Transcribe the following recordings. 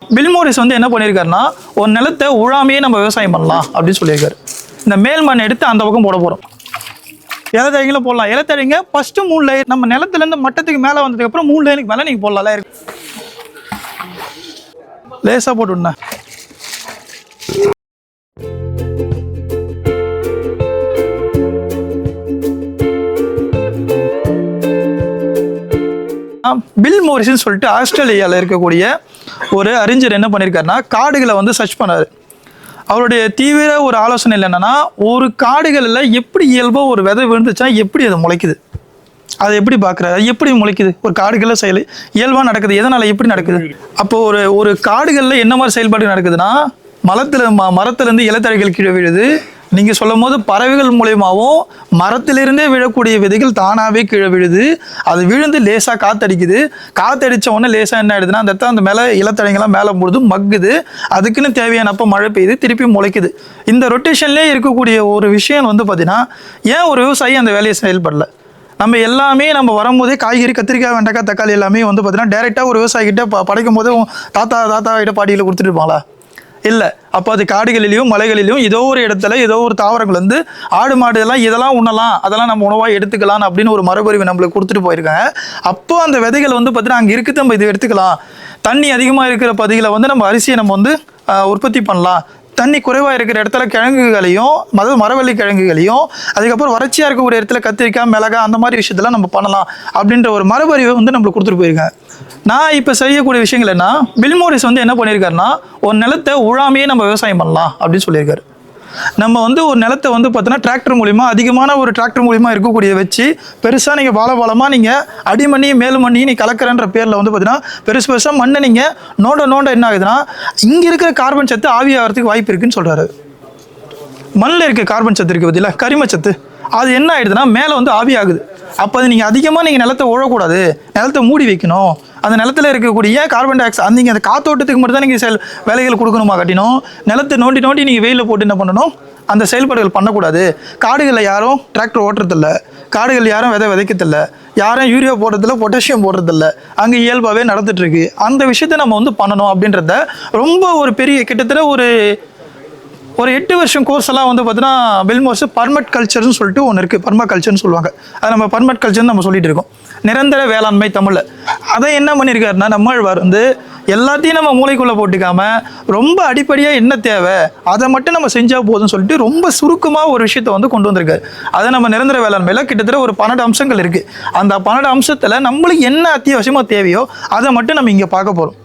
Bill Morris வந்து என்ன பண்ணியிருக்காருன்னா, ஒரு நிலத்தை உழாமையே நம்ம விவசாயம் பண்ணலாம் அப்படின்னு சொல்லியிருக்காரு. இந்த மேல் மண் எடுத்து அந்த பக்கம் போட போகிறோம். இலத்தழைங்களும் போடலாம். இலத்தழைங்க ஃபர்ஸ்ட் 3 லேயர் நம்ம நிலத்துலேருந்து மட்டத்துக்கு மேலே வந்ததுக்கப்புறம் 3 லேயருக்கு மேலே நீங்கள் போடலாம். லேசாக போட்டு விடணும். பில் மோரிஸ்ன்னு சொல்லிட்டு ஆஸ்திரேலியாவில் இருக்கக்கூடிய ஒரு அறிஞர் என்ன பண்ணியிருக்காருன்னா, காடுகளை வந்து சர்ச் பண்ணார். அவருடைய தீவிர ஒரு ஆலோசனை என்னென்னா, ஒரு காடுகளில் எப்படி இயல்பாக ஒரு விதை விழுந்துச்சா எப்படி அது முளைக்குது, அதை எப்படி பார்க்குறாரு, அது எப்படி முளைக்குது, ஒரு காடுகளில் செயல் இயல்பாக நடக்குது, எதனால் எப்படி நடக்குது. அப்போது ஒரு காடுகளில் என்ன மாதிரி செயல்பாடு நடக்குதுன்னா, மரத்துலேருந்து இலத்தழைகள் கீழே விழுது. நீங்கள் சொல்லும் போது பறவைகள் மூலயமாவும் மரத்திலிருந்தே விழக்கூடிய விதைகள் தானாகவே கீழே விழுது. அது விழுந்து லேசாக காற்றடிக்குது. காற்றடித்த உடனே லேசாக என்ன ஆயிடுதுன்னா, அந்த இடத்துல அந்த மேலே இலத்தழைங்கள்லாம் மேலே போடுது, மக்குது. அதுக்குன்னு தேவையானப்போ மழை பெய்யுது, திருப்பி முளைக்குது. இந்த ரொட்டேஷன்லேயே இருக்கக்கூடிய ஒரு விஷயம் வந்து பார்த்தீங்கன்னா, ஏன் ஒரு விவசாயி அந்த வேலையை செயல்படல? நம்ம எல்லாமே நம்ம வரும்போதே காய்கறி, கத்திரிக்காய், வெண்டைக்காய், தக்காளி எல்லாமே வந்து பார்த்தீங்கன்னா டேரெக்டாக ஒரு விவசாயிகிட்ட படைக்கும் போது தாத்தா கிட்ட பாட்டியில் கொடுத்துட்டுருப்பாங்களா? இல்லை. அப்போ அது காடுகளிலையும் மலைகளிலையும் ஏதோ ஒரு இடத்துல ஏதோ ஒரு தாவரங்கள் வந்து ஆடு மாடு இதெல்லாம் உண்ணலாம், அதெல்லாம் நம்ம உணவாக எடுத்துக்கலாம் அப்படின்னு ஒரு மரபறிவு நம்மளுக்கு கொடுத்துட்டு போயிருக்காங்க. அப்போ அந்த விதைகள் வந்து பார்த்தீங்கன்னா அங்கே இருக்குது, நம்ம இது எடுத்துக்கலாம். தண்ணி அதிகமாக இருக்கிற பகுதியில் வந்து நம்ம அரிசியை நம்ம வந்து உற்பத்தி பண்ணலாம். தண்ணி குறைவாக இருக்கிற இடத்துல கிழங்குகளையும், மரவள்ளி கிழங்குகளையும், அதுக்கப்புறம் வறட்சியாக இருக்கக்கூடிய இடத்துல கத்திரிக்காய், மிளகாய் அந்த மாதிரி விஷயத்தெல்லாம் நம்ம பண்ணலாம் அப்படின்ற ஒரு மரபறிவை வந்து நம்மளுக்கு கொடுத்துட்டு போயிருக்காங்க. நான் இப்போ செய்யக்கூடிய விஷயங்கள் என்ன, பில் மோரிஸ் வந்து என்ன பண்ணியிருக்காருன்னா, ஒரு நிலத்தை உழாமையே நம்ம விவசாயம் பண்ணலாம் அப்படின்னு சொல்லியிருக்காரு. நம்ம வந்து ஒரு நிலத்தை வந்து பார்த்தோன்னா டிராக்டர் மூலிமா, அதிகமான ஒரு டிராக்டர் மூலிமா இருக்கக்கூடிய வச்சு பெருசாக நீங்கள் பாலமாக நீங்கள் அடிமண்ணி மேல் மண்ணி நீ கலக்கிறன்ற பேரில் வந்து பார்த்தீங்கன்னா பெருசாக மண்ணை நீங்கள் நோண்ட என்ன ஆகுதுன்னா, இங்கே இருக்கிற கார்பன் சத்து ஆவியாகிறதுக்கு வாய்ப்பு இருக்குன்னு சொல்கிறாரு. மண்ணில் இருக்க கார்பன் சத்து இருக்குது பார்த்தீங்களா, கரிமச்சத்து, அது என்ன ஆகிடுதுன்னா மேலே வந்து ஆவியாகுது. அப்போ அது நீங்கள் அதிகமாக நீங்கள் நிலத்தை உழக்கூடாது, நிலத்தை மூடி வைக்கணும். அந்த நிலத்தில் இருக்கக்கூடிய கார்பன் டை ஆக்சைடு நீங்கள் அந்த காத்தோட்டத்துக்கு மட்டும் தான் நீங்கள் வேலைகள் கொடுக்கணுமா காட்டினோம். நிலத்தை நோண்டி நீங்கள் வெயிலில் போட்டு என்ன பண்ணணும், அந்த செயல்பாடுகள் பண்ணக்கூடாது. காடுகளில் யாரும் டிராக்டர் ஓட்டுறதில்ல, காடுகள் யாரும் விதைக்கிறதில்ல, யாரும் யூரியா போடுறதில்ல, பொட்டாசியம் போடுறதில்ல, அங்கே இயல்பாகவே நடந்துகிட்ருக்கு. அந்த விஷயத்தை நம்ம வந்து பண்ணணும் அப்படின்றத ரொம்ப ஒரு பெரிய கிட்டத்தட்ட ஒரு 8 வருஷம் கோர்ஸ் எல்லாம் வந்து பார்த்தீங்கன்னா பில் மோரிஸ் பர்மட் கல்ச்சர்னு சொல்லிட்டு ஒன்று இருக்குது. பர்மா கல்ச்சர்னு சொல்லுவாங்க. அது நம்ம பர்மட் கல்ச்சர்னு நம்ம சொல்லிட்டு இருக்கோம், நிரந்தர வேளாண்மை தமிழில். அதை என்ன பண்ணியிருக்காருன்னா, நம்மாழ்வார் வந்து எல்லாத்தையும் நம்ம மூளைக்குள்ளே போட்டுக்காம ரொம்ப அடிப்படையாக என்ன தேவை அதை மட்டும் நம்ம செஞ்சால் போதும்னு சொல்லிட்டு ரொம்ப சுருக்கமாக ஒரு விஷயத்தை வந்து கொண்டு வந்திருக்காரு. அதை நம்ம நிரந்தர வேளாண்மையில் கிட்டத்தட்ட ஒரு 12 அம்சங்கள் இருக்குது. அந்த 12 அம்சத்தில் நம்மளுக்கு என்ன அத்தியாவசியமாக தேவையோ அதை மட்டும் நம்ம இங்கே பார்க்க போகிறோம்.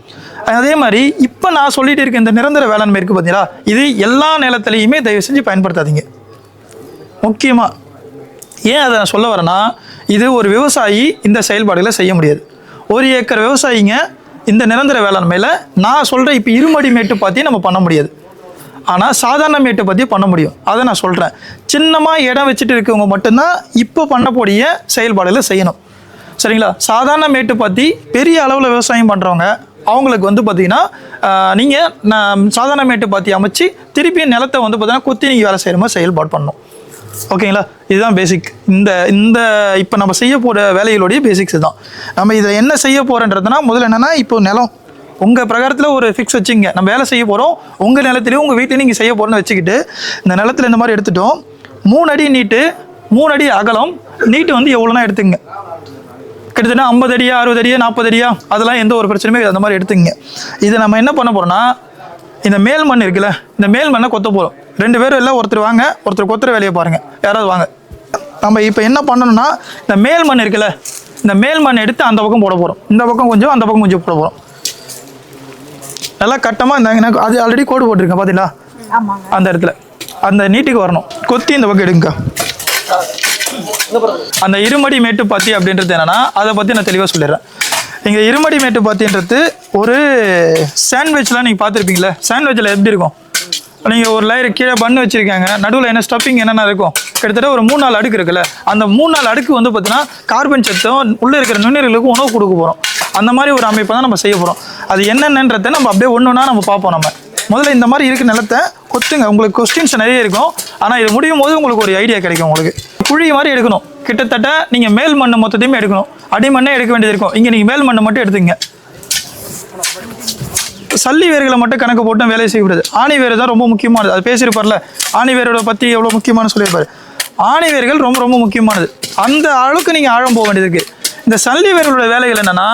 அதே மாதிரி இப்போ நான் சொல்லிட்டு இருக்க இந்த நிரந்தர வேளாண்மை இருக்குது பார்த்தீங்களா, இது எல்லா நிலத்திலையுமே தயவு செஞ்சு பயன்படுத்தாதீங்க. முக்கியமாக ஏன் அதை நான் சொல்ல வரேன்னா, இது ஒரு விவசாயி இந்த செயல்பாடுகளை செய்ய முடியாது. 1 ஏக்கர் விவசாயிங்க இந்த நிரந்தர வேளாண்மையில் நான் சொல்கிறேன் இப்போ இருமடி மேட்டு பற்றி நம்ம பண்ண முடியாது, ஆனால் சாதாரண மேட்டை பற்றி பண்ண முடியும். அதை நான் சொல்கிறேன். சின்னமாக இடம் வச்சுட்டு இருக்கவங்க மட்டும்தான் இப்போ பண்ணக்கூடிய செயல்பாடுகளை செய்யணும், சரிங்களா? சாதாரண மேட்டு பற்றி பெரிய அளவில் விவசாயம் பண்ணுறவங்க அவங்களுக்கு வந்து பார்த்தீங்கன்னா நீங்கள் சாதாரண மேட்டு பாத்தி அமைச்சு திருப்பி நிலத்தை வந்து பார்த்தீங்கன்னா கொத்தி நீங்கள் வேலை செய்கிற மாதிரி செயல்பாடு பண்ணணும். ஓகேங்களா? இதுதான் பேசிக். இந்த இப்போ நம்ம செய்ய போகிற வேலைகளுடைய பேசிக்ஸ் தான். நம்ம இதை என்ன செய்ய போகிறோன்றதுனா, முதல்ல என்னென்னா, இப்போ நிலம் உங்கள் பிரகாரத்தில் ஒரு ஃபிக்ஸ் வச்சுங்க. நம்ம வேலை செய்ய போகிறோம், உங்கள் நிலத்துலேயும் உங்கள் வீட்டிலையும் நீங்கள் செய்ய போகிறோன்னு வச்சுக்கிட்டு இந்த நிலத்தில் இந்த மாதிரி எடுத்துட்டோம். 3 அடி நீட்டு, 3 அடி அகலம். நீட்டு வந்து எவ்வளோனா எடுத்துங்க, கிட்டத்தட்ட 50 அடியா 60 அடியா 40 அடியா அதெல்லாம் எந்த ஒரு பிரச்சனையுமே அந்த மாதிரி எடுத்துங்க. இதை நம்ம என்ன பண்ண போகிறோம்னா, இந்த மேல் மண் இருக்குல்ல, இந்த மேல் மண்ணை கொத்த போகிறோம். 2 பேரும் இல்லை, ஒருத்தர் வாங்க, ஒருத்தர் கொத்துற வேலையை பாருங்கள், யாராவது வாங்க. நம்ம இப்போ என்ன பண்ணணும்னா, இந்த மேல் மண் இருக்குல்ல, இந்த மேல் மண் எடுத்து அந்த பக்கம் போட போகிறோம். இந்த பக்கம் கொஞ்சம், அந்த பக்கம் கொஞ்சம் போட போகிறோம். நல்லா கட்டமாக இந்த அது ஆல்ரெடி கோடு போட்டிருக்கேன் பார்த்தீங்களா, அந்த இடத்துல அந்த நீட்டுக்கு வரணும். கொத்தி இந்த பக்கம் எடுங்க. அந்த இருமடி மேட்டு பாத்தி அப்படின்றது என்னன்னா, அதை பற்றி நான் தெளிவாக சொல்லிடுறேன். இங்கே இருமடி மேட்டு பாத்தின்றது ஒரு சாண்ட்விச்லாம் நீங்கள் பார்த்துருப்பீங்களே, சாண்ட்விச்சில் எப்படி இருக்கும், நீங்கள் ஒரு லேயர் கீழே பண்ணு வச்சுருக்காங்க, நடுவில் என்ன ஸ்டஃபிங் என்னென்ன இருக்கும், கிட்டத்தட்ட ஒரு 3-4 அடுக்கு இருக்குல்ல, அந்த 3-4 அடுக்கு வந்து பார்த்தீங்கன்னா கார்பன் சத்தும் உள்ளே இருக்கிற நுண்ணுயிர்களுக்கு உணவு கொடுக்க போகிறோம். அந்த மாதிரி ஒரு அமைப்பை தான் நம்ம செய்ய போகிறோம். அது என்னென்னன்றதை நம்ம அப்படியே ஒன்றுனா நம்ம பார்ப்போம். நம்ம முதல்ல இந்த மாதிரி இருக்க நிலத்தை கொத்துங்க. உங்களுக்கு கொஸ்டின்ஸ் நிறைய இருக்கும், ஆனால் இது முடியும் போது உங்களுக்கு ஒரு ஐடியா கிடைக்கும். உங்களுக்கு குழி மாதிரி எடுக்கணும். கிட்டத்தட்ட நீங்கள் மேல் மண்ணு மொத்தத்தையுமே எடுக்கணும், அடிமண்ணே எடுக்க வேண்டியது இருக்கும். இங்கே நீங்கள் மேல் மண்ணை மட்டும் எடுத்துங்க. சல்லி வேர்களை மட்டும் கணக்கு போட்டு வேலையை செய்யக்கூடாது. ஆணி வேர் தான் ரொம்ப முக்கியமானது. அது பேசியிருப்பார்ல, ஆணி வேரோட பற்றி எவ்வளோ முக்கியமானு சொல்லியிருப்பார். ஆணி வேர்கள் ரொம்ப ரொம்ப முக்கியமானது. அந்த அளவுக்கு நீங்கள் ஆழம் போக வேண்டியது இருக்குது. இந்த சல்லி வேர்களோட வேலைகள் என்னென்னா,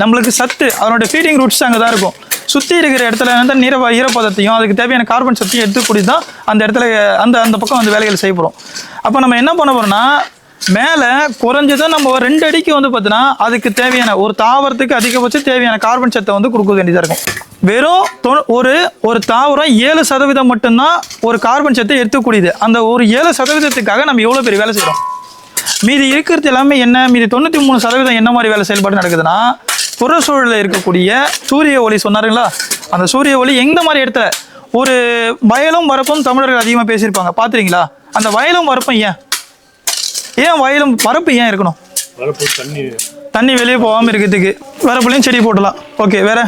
நம்மளுக்கு சத்து, அதனோட ஃபீடிங் ரூட்ஸ் அங்கே தான் இருக்கும். சுற்றி இருக்கிற இடத்துல வந்து ஈரப்பதத்தையும் அதுக்கு தேவையான கார்பன் சத்தையும் எடுத்துக்கூடி தான் அந்த இடத்துல அந்த பக்கம் அந்த வேலைகள் செய்யப்படும். அப்போ நம்ம என்ன பண்ண போகிறோம்னா, மேலே குறைஞ்சதும் நம்ம 2 அடிக்கு வந்து பார்த்தீங்கன்னா அதுக்கு தேவையான ஒரு தாவரத்துக்கு அதிகபட்சம் தேவையான கார்பன் சத்தை வந்து கொடுக்க வேண்டியதாக இருக்கும். வெறும் ஒரு தாவரம் 7% மட்டும்தான் ஒரு கார்பன் சத்தை எடுத்துக்கூடியது. அந்த ஒரு 7%க்காக நம்ம எவ்வளோ பெரிய வேலை செய்கிறோம். மீதி இருக்கிறது எல்லாமே என்ன, மீதி 93% என்ன மாதிரி வேலை செயல்பாடு நடக்குதுன்னா, புறச்சூழலில் இருக்கக்கூடிய சூரிய ஒளி சொன்னாருங்களா, அந்த சூரிய ஒளி எந்த மாதிரி இடத்துல ஒரு வயலும் வரப்பும் தமிழர்கள் அதிகமாக பேசியிருப்பாங்க பார்த்துறீங்களா? அந்த வயலும் வரப்பும் ஏன் வயலும் வரப்பு ஏன் இருக்கணும்? தண்ணி வெளியே போகாமல் இருக்கிறதுக்கு. வரப்புலையும் செடி போடலாம். ஓகே, வேற?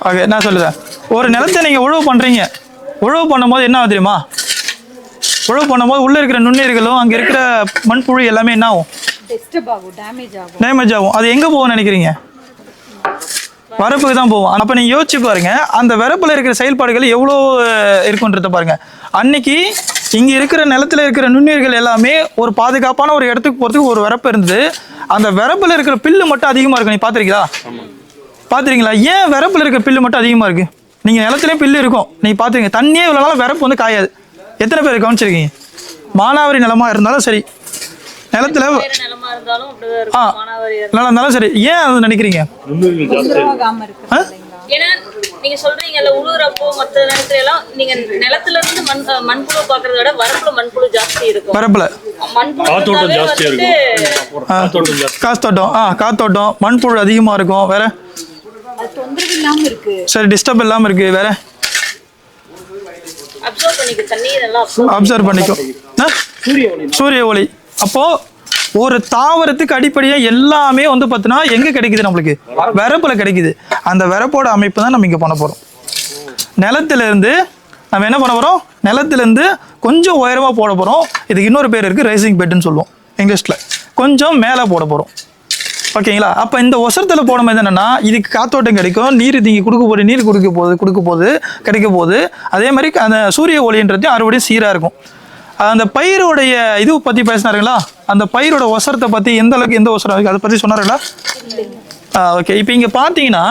ஓகே, நான் சொல்லுறேன். ஒரு நிலத்தை நீங்கள் உழவு பண்ணுறீங்க. உழவு பண்ணும்போது என்ன ஆகும் தெரியுமா? உழவு பண்ணும்போது உள்ளே இருக்கிற நுண்ணுயிர்களும் அங்கே இருக்கிற மண்புழு எல்லாமே என்ன ஆகும்? டேமேஜ் ஆகும். அது எங்கே போகும்னு நினைக்கிறீங்க? வரப்புக்கு தான் போவோம். அப்போ நீங்கள் யோசிச்சு பாருங்க, அந்த வரப்பில் இருக்கிற செயல்பாடுகள் எவ்வளோ இருக்குன்றத பாருங்க. அன்னைக்கு இங்கே இருக்கிற நிலத்தில் இருக்கிற நுண்ணுயிர்கள் எல்லாமே ஒரு பாதுகாப்பான ஒரு இடத்துக்கு போகிறதுக்கு ஒரு வரப்பு இருந்தது. அந்த வரப்பில் இருக்கிற பில்லு மட்டும் அதிகமாக இருக்கு. நீ பார்த்துருக்கீங்களா? ஏன் வரப்பில் இருக்கிற பில்லு மட்டும் அதிகமாக இருக்கு? நீங்கள் நிலத்துலேயும் பில்லு இருக்கும், நீங்கள் பார்த்துருங்க. தண்ணியே இவ்வளோ நாள் வரப்பு வந்து காயாது. எத்தனை பேர் கவனிச்சிருக்கீங்க? மானாவாரி நிலமாக இருந்தாலும் சரி, நிலத்துல நல்லா இருந்தாலும் சரி, ஏன் அது நினைக்கிறீங்க? நீங்க சொல்றீங்கல்ல, உழுறப்போ மற்ற நேரத்துல எல்லாம் நீங்க நிலத்துல இருந்து மண்புழு பாக்குறத விட வரப்புல மண்புழு ஜாஸ்தி இருக்கும். வரப்புல காத்தோட்டம் ஜாஸ்தியா இருக்கும். காத்தோட்டம் மண்புழு அதிகமா இருக்கும். வேற தொந்தரவு இல்லாம இருக்கு. சரி, டிஸ்டர்ப் இல்லாம இருக்கு. வேற அப்சர்வ் பண்ணிக்கும் சூரிய ஒளி. அப்போ ஒரு தாவரத்துக்கு அடிப்படையாக எல்லாமே வந்து பார்த்தீங்கன்னா எங்கே கிடைக்குது? நம்மளுக்கு வரப்பில் கிடைக்குது. அந்த வரப்போட அமைப்பு தான் நம்ம இங்கே பண்ண போகிறோம். நிலத்திலேருந்து நம்ம என்ன பண்ண போகிறோம்? நிலத்திலேருந்து கொஞ்சம் உயரமாக போட போகிறோம். இதுக்கு இன்னொரு பேர் இருக்குது, ரைசிங் பெட்டுன்னு சொல்லுவோம் இங்கிலீஷில். கொஞ்சம் மேலே போட போகிறோம். ஓகேங்களா? அப்போ இந்த ஒசரத்தில் போடும்போது என்னென்னா, இதுக்கு காத்தோட்டம் கிடைக்கும், நீர் நீங்கள் நீர் கொடுக்க போது கிடைக்க போகுது. அதே மாதிரி அந்த சூரிய ஒளின்றது அறுவடையும் சீராக இருக்கும். அந்த பயிரோடைய இது பற்றி பேசினாருங்களா? அந்த பயிரோட ஒசரத்தை பற்றி எந்த அளவுக்கு, எந்த ஒசரம் இருக்குது அதை பற்றி சொன்னாருங்களா? ஓகே. இப்போ இங்கே பார்த்தீங்கன்னா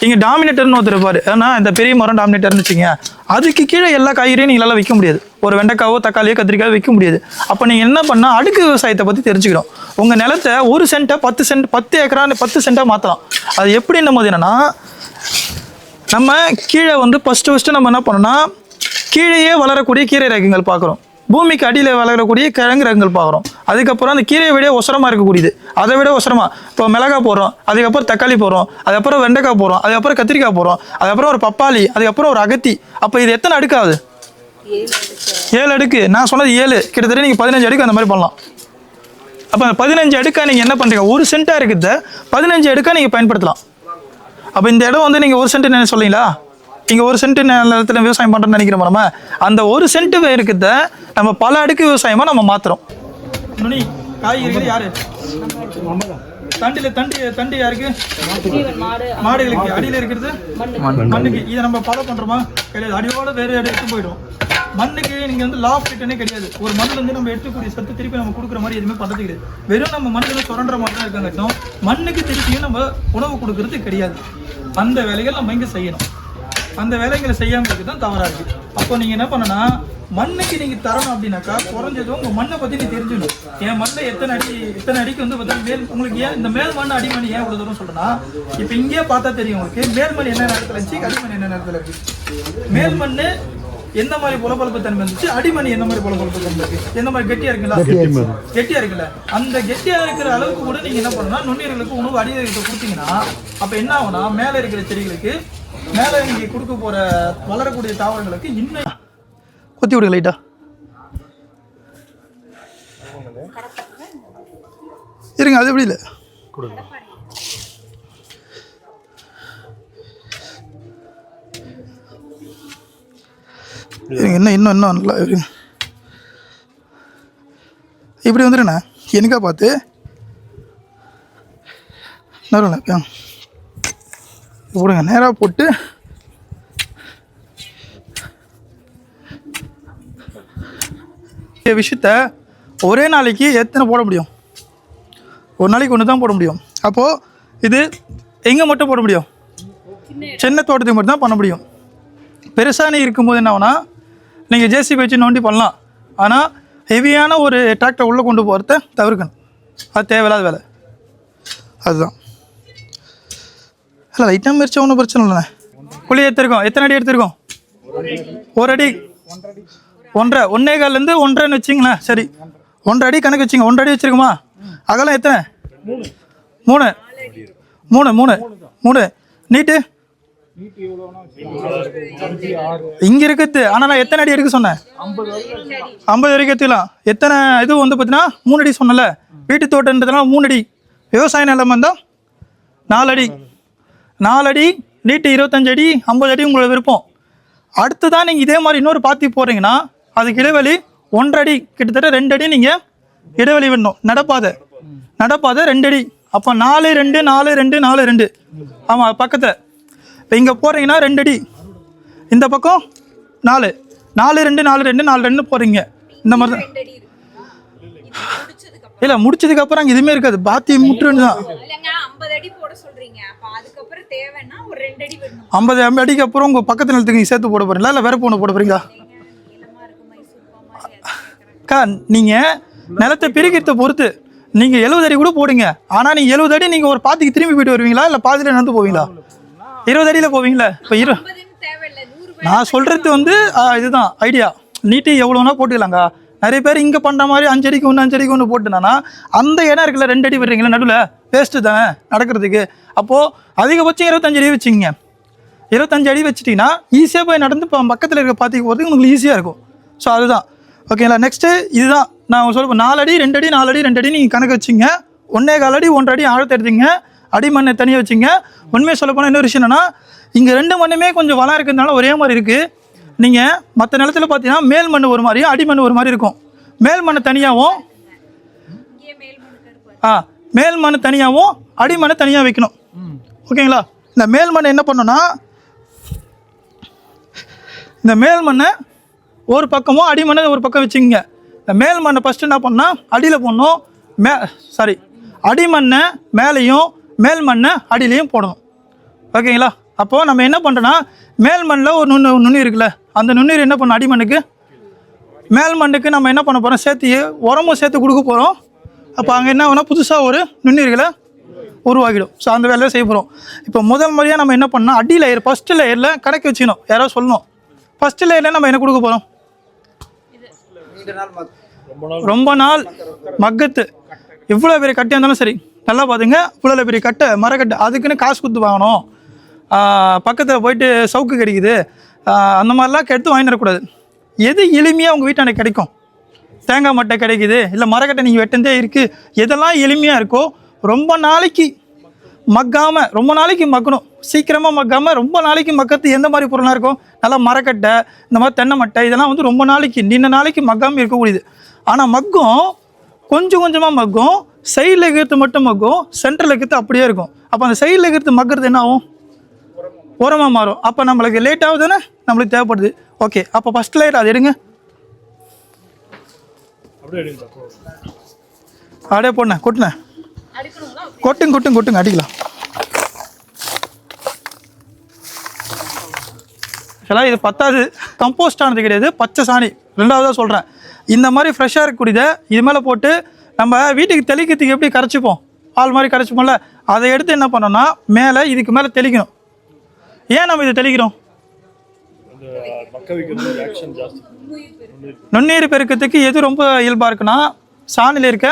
இங்கே டாமினேட்டர்னு ஒருத்தர் இருப்பார். ஏன்னா இந்த பெரிய மரம் டாமினேட்டர்னு வச்சுங்க, அதுக்கு கீழே எல்லா காய்கறியும் நீங்களால் வைக்க முடியாது. ஒரு வெண்டைக்காவோ தக்காளியோ கத்திரிக்காயோ வைக்க முடியாது. அப்போ நீங்கள் என்ன பண்ணால் அடுக்கு விவசாயத்தை பற்றி தெரிஞ்சுக்கணும். உங்கள் நிலத்தை 1 சென்ட்டை 10 ஏக்கரான்னு 10 சென்ட்டாக மாற்றலாம். அது எப்படின்னும் போது என்னென்னா, நம்ம கீழே வந்து ஃபஸ்ட்டு நம்ம என்ன பண்ணோம்னா, கீழேயே வளரக்கூடிய கீரை ரகங்கள் பார்க்குறோம். பூமிக்கு அடியில் வளரக்கூடிய கிழங்கு ரகங்கள் பார்க்குறோம். அதுக்கப்புறம் அந்த கீரையை விட ஒசரமாக இருக்கக்கூடியது, அதை விட ஒசரமாக இப்போ மிளகாய் போடுறோம், அதுக்கப்புறம் தக்காளி போடுறோம், அதுக்கப்புறம் வெண்டைக்காய் போடுறோம், அதுக்கப்புறம் கத்திரிக்காய் போடுறோம், அதுக்கப்புறம் ஒரு பப்பாளி, அதுக்கப்புறம் ஒரு அகத்தி. அப்போ இது எத்தனை அடுக்காகுது? 7 அடுக்கு. நான் சொன்னது 7, கிட்டத்தட்ட நீங்கள் 15 அடுக்கு அந்த மாதிரி பண்ணலாம். அப்போ 15 அடுக்காக நீங்கள் என்ன பண்ணுறீங்க? 1 சென்ட்டாக இருக்கிறத 15 அடுக்காக நீங்கள் பயன்படுத்தலாம். அப்போ இந்த இடம் வந்து நீங்கள் 1 சென்ட் என்ன சொல்லிங்களா? இங்கே 1 சென்ட் நிலத்தில் விவசாயம் பண்ணுறோன்னு நினைக்கிறோம். நம்ம அந்த 1 சென்ட் இருக்கிறத நம்ம பல அடுக்கு விவசாயமாக நம்ம மாற்றுறோம். நுனி காய்கறிகள் யாரு? தண்டு யாருக்கு? மாடுகளுக்கு. அடியில் இருக்கிறது மண்ணுக்கு. இதை நம்ம ஃபாலோ பண்ணுறோமா? கிடையாது. அடியோட வேறு எடுத்து போயிடும். மண்ணுக்கு நீங்கள் வந்து லாஃப் ரிட்டனே கிடையாது. ஒரு மண்ணிலேருந்து நம்ம எடுத்துக்கூடிய சத்து திருப்பி நம்ம கொடுக்குற மாதிரி எதுவுமே பண்ணுறது கிடையாது. வெறும் நம்ம மண்ணில் சுரண்டுற மாதிரி தான் இருக்காங்கட்டும், மண்ணுக்கு திருப்பியும் நம்ம உணவு கொடுக்கறது கிடையாது. அந்த வேலைகள் நம்ம இங்கே செய்யணும். அந்த வேலைகளை செய்யாமல் தான் தவறாக இருக்குது. அப்போ நீங்கள் என்ன பண்ணனா, மண்ணுக்கு நீங்கள் தரணும் அப்படின்னாக்கா குறைஞ்சதும் உங்கள் மண்ணை பற்றி நீ தெரிஞ்சுக்கணும். என் மண்ணில் எத்தனை அடிக்கு வந்து பார்த்தா மேல் உங்களுக்கு ஏன் இந்த மேல் மண் அடிமணி ஏன் இவ்வளோ தூரம் சொல்கிறேன்னா, இப்போ இங்கேயே பார்த்தா தெரியும் உங்களுக்கு மேல் மண் என்ன நேரத்தில் இருந்துச்சு, அடிமணி என்ன நேரத்தில் இருக்குது. மேல் மண் எந்த மாதிரி பொலப்பொலப்பு தன்மை இருந்துச்சு, அடிமணி எந்த மாதிரி பொலப்பொலப்பு தன்மை இருக்குது, எந்த மாதிரி கெட்டியாக இருக்குங்களா? கெட்டியாக இருக்குல்ல. அந்த கெட்டியாக இருக்கிற அளவுக்கு கூட நீங்கள் என்ன பண்ணணும்னா, நுண்ணுயிர்களுக்கு உணவு அடியிட்ட கொடுத்தீங்கன்னா அப்போ என்ன ஆகுனா, மேலே இருக்கிற செடிகளுக்கு, மேலே இங்கே கொடுக்க போகிற வளரக்கூடிய தாவரங்களுக்கு இன்னும் கொத்தி விடுங்க லைட்டா. இருங்க, அது எப்படி இல்லை இன்னும் நல்லா இப்படி வந்துடுண்ணா. எனக்கா பார்த்து போடுங்க, நேராக போட்டு விஷயத்த ஒரே நாளைக்கு எத்தனை போட முடியும்? ஒரு நாளைக்கு ஒன்று தான் போட முடியும். அப்போது இது எங்கே மட்டும் போட முடியும்? சின்ன தோட்டத்துக்கு மட்டும் தான் பண்ண முடியும். பெருசானே இருக்கும்போது என்ன ஆகுனா நீங்கள் ஜேசிபி வச்சு நோண்டி பண்ணலாம். ஆனால் ஹெவியான ஒரு டிராக்டர் உள்ளே கொண்டு போகிறத தவிர்க்கணும். அது தேவையில்லாத வேலை. அதுதான். இல்லை லைட்டாக மிரிச்சா ஒன்றும் பிரச்சனை இல்லைண்ணே. குழி எடுத்துருக்கோம். எத்தனை அடி எடுத்துருக்கோம்? ஒரு அடி, 1.5, 1.25 1.5ன்னு வச்சிங்களேன். சரி, 1.5 அடி கணக்கு வச்சிங்க. 1.5 அடி வச்சுருக்குமா? அகலம் எத்தனை? 3 நீட்டு இங்கே இருக்குது. ஆனால் நான் எத்தனை அடி எடுக்க சொன்னேன்? 50 வரைக்கும் எடுத்துக்கலாம். எத்தனை இது வந்து பார்த்தீங்கன்னா 3 அடி சொன்னல. வீட்டு தோட்டன்றதுனால 3 அடி. விவசாய நிலம் வந்தால் 4 அடி. 4 அடி நீட்டு 25 அடி 50 அடி உங்களோட விருப்பம். அடுத்து தான் நீங்கள் இதே மாதிரி இன்னொரு பாத்தி போடுறீங்கன்னா அதுக்கு இடைவெளி 1.5 அடி, கிட்டத்தட்ட 2 அடி நீங்கள் இடைவெளி விடணும். நடப்பாதை 2 அடி. அப்போ 4 2 4 2 4 2. ஆமாம், பக்கத்தில் இப்போ இங்கே போடுறீங்கன்னா 2 அடி, இந்த பக்கம் 4 4 2 4 2 4 2 போடுறீங்க. இந்த மாதிரி தான். இல்லை, முடிச்சதுக்கப்புறம் அங்கே எதுவுமே இருக்காது. பாத்தி முட்டுன்னு தான். 50 அடிக்கு அப்புறம் உங்கள் பக்கத்து நிலத்துக்கு நீங்கள் சேர்த்து போட போகிறீங்களா இல்லை வேற போன போட போகிறீங்களா? அக்கா, நீங்கள் நிலத்தை பிரிக்கிறத பொறுத்து நீங்கள் 70 அடி கூட போடுங்க. ஆனால் நீங்கள் 70 அடி நீங்கள் ஒரு பாத்திக்கு திரும்பி போயிட்டு வருவீங்களா இல்லை பாதியில் நடந்து போவீங்களா? 20 அடியில் போவீங்களா? இப்போ நான் சொல்கிறது வந்து இதுதான் ஐடியா. நீட்டு எவ்வளோனா போட்டுக்கலாங்க. நிறைய பேர் இங்கே பண்ணுற மாதிரி 5 அடிக்கு 1 5 அடிக்கு 1 போட்டுனா அந்த இடம் இருக்குல்ல 2 அடி விடுறீங்களா நடுவில், வேஸ்ட்டு தானே நடக்கிறதுக்கு. அப்போது அதிகபட்சம் 25 அடி வச்சுங்க. 25 அடி வச்சிட்டிங்கன்னா ஈஸியாக போய் நடந்து இப்போ பக்கத்தில் இருக்க பாத்திக்கு போகிறதுக்கு உங்களுக்கு ஈஸியாக இருக்கும். ஸோ அதுதான் ஓகேங்களா. நெக்ஸ்ட்டு இதுதான் நான் சொல்ல 4 அடி 2 அடி 4 அடி 2 அடி நீங்கள் கணக்கு வச்சிங்க. 1.25 அடி 1.5 அடி ஆழத்தை எடுத்தீங்க. அடிமண்ணை தனியாக வச்சுங்க. உண்மையை சொல்ல போனால் இன்னொரு விஷயம் என்னென்னா இங்கே 2 மண்ணுமே கொஞ்சம் வளம் இருக்கிறதுனால ஒரே மாதிரி இருக்குது. நீங்கள் மற்ற நிலத்தில் பார்த்தீங்கன்னா மேல் மண் ஒரு மாதிரியும் அடிமண் ஒரு மாதிரி இருக்கும். மேல் மண் தனியாகவும் மேல் மண் தனியாகவும் அடிமண்ணை தனியாக வைக்கணும். ஓகேங்களா. இந்த மேல் மண்ணை என்ன பண்ணணும்னா இந்த மேல் மண்ணை ஒரு பக்கமும் அடிமண்ணை ஒரு பக்கம் வச்சுக்கோங்க. இந்த மேல் மண்ணை ஃபஸ்ட்டு என்ன பண்ணால் அடியில் போடணும். அடிமண்ணை மேலேயும் மேல் மண்ணை அடியிலையும் போடணும். ஓகேங்களா. அப்போது நம்ம என்ன பண்ணுறோன்னா மேல் மண்ணில் ஒரு நுண்ணீர் இருக்குல்ல, அந்த நுண்ணீர் என்ன பண்ணணும் அடிமண்ணுக்கு மேல் மண்ணுக்கு நம்ம என்ன பண்ண போகிறோம் சேர்த்து உரமும் சேர்த்து கொடுக்க போகிறோம். அப்போ அங்கே என்ன ஆகுனா புதுசாக ஒரு நுண்ணீர்களை உருவாகிடும். ஸோ அந்த வேலையை செய்ய போகிறோம். இப்போ முதல் முறையாக நம்ம என்ன பண்ணால் அடி லேயர் ஃபஸ்ட்டு லேயரில் கணக்கு வச்சுக்கணும். யாராவது சொல்லணும் ஃபஸ்ட்டு லேயரில் நம்ம என்ன கொடுக்க போகிறோம்? ரொம்ப நாள் மக்கத்து. இவ்வளோ பெரிய கட்டையாக இருந்தாலும் சரி, நல்லா பார்த்துங்க. இவ்வளோ பெரிய கட்டை மரக்கட்டை அதுக்குன்னு காசு கொடுத்து வாங்கணும். பக்கத்தில் போயிட்டு சவுக்கு கிடைக்குது அந்த மாதிரிலாம் எடுத்து வாங்கிட்டு வரக்கூடாது. எது எளிமையாக உங்கள் வீட்டாண்ட கிடைக்கும்? தேங்காய் மட்டை கிடைக்குது, இல்லை மரக்கட்டை நீங்கள் வெட்டந்தே இருக்குது. எதெல்லாம் எளிமையாக இருக்கோ ரொம்ப நாளைக்கு மக்காமல், ரொம்ப நாளைக்கு மக்கணும், சீக்கிரமாக மக்காமல் ரொம்ப நாளைக்கு மக்கத்து எந்த மாதிரி பொருளாக இருக்கும்? நல்லா மரக்கட்டை, இந்த மாதிரி தென்னை மட்டை, இதெல்லாம் வந்து ரொம்ப நாளைக்கு நீண்ட நாளைக்கு மக்காமல் இருக்கக்கூடியது. ஆனால் மக்கும் கொஞ்சம் கொஞ்சமாக மக்கும். சைடில் இருக்கிறது மட்டும் மக்கும், சென்டரில் இருக்கிறது அப்படியே இருக்கும். அப்போ அந்த சைடில் இருக்கிறது மக்கிறது என்ன ஆகும்? உரமாக மாறும். அப்போ நம்மளுக்கு லேட் ஆகுதுன்னு நம்மளுக்கு தேவைப்படுது. ஓகே, அப்போ ஃபஸ்ட் லேயர் அது எடுங்க. அப்படியே போடணேன், கொட்டினேன், கொட்டுங்க அடிக்கலாம். ஆக்சுவலாக இது 10வது கம்போஸ்ட் ஆனது கிடையாது, பச்சை சாணி. 2வதாக சொல்கிறேன். இந்த மாதிரி ஃப்ரெஷ்ஷாக இருக்கக்கூடியதை இது மேலே போட்டு நம்ம வீட்டுக்கு தெளிக்கிறதுக்கு எப்படி கரைச்சிப்போம், பால் மாதிரி கரைச்சிப்போம்ல, அதை எடுத்து என்ன பண்ணோம்னா மேலே இதுக்கு மேலே தெளிக்கணும். ஏன் நம்ம இதை தெளிக்கிறோம்? நுண்ணீர் பெருக்கத்துக்கு எது ரொம்ப இயல்பாக இருக்குன்னா சாணியில் இருக்க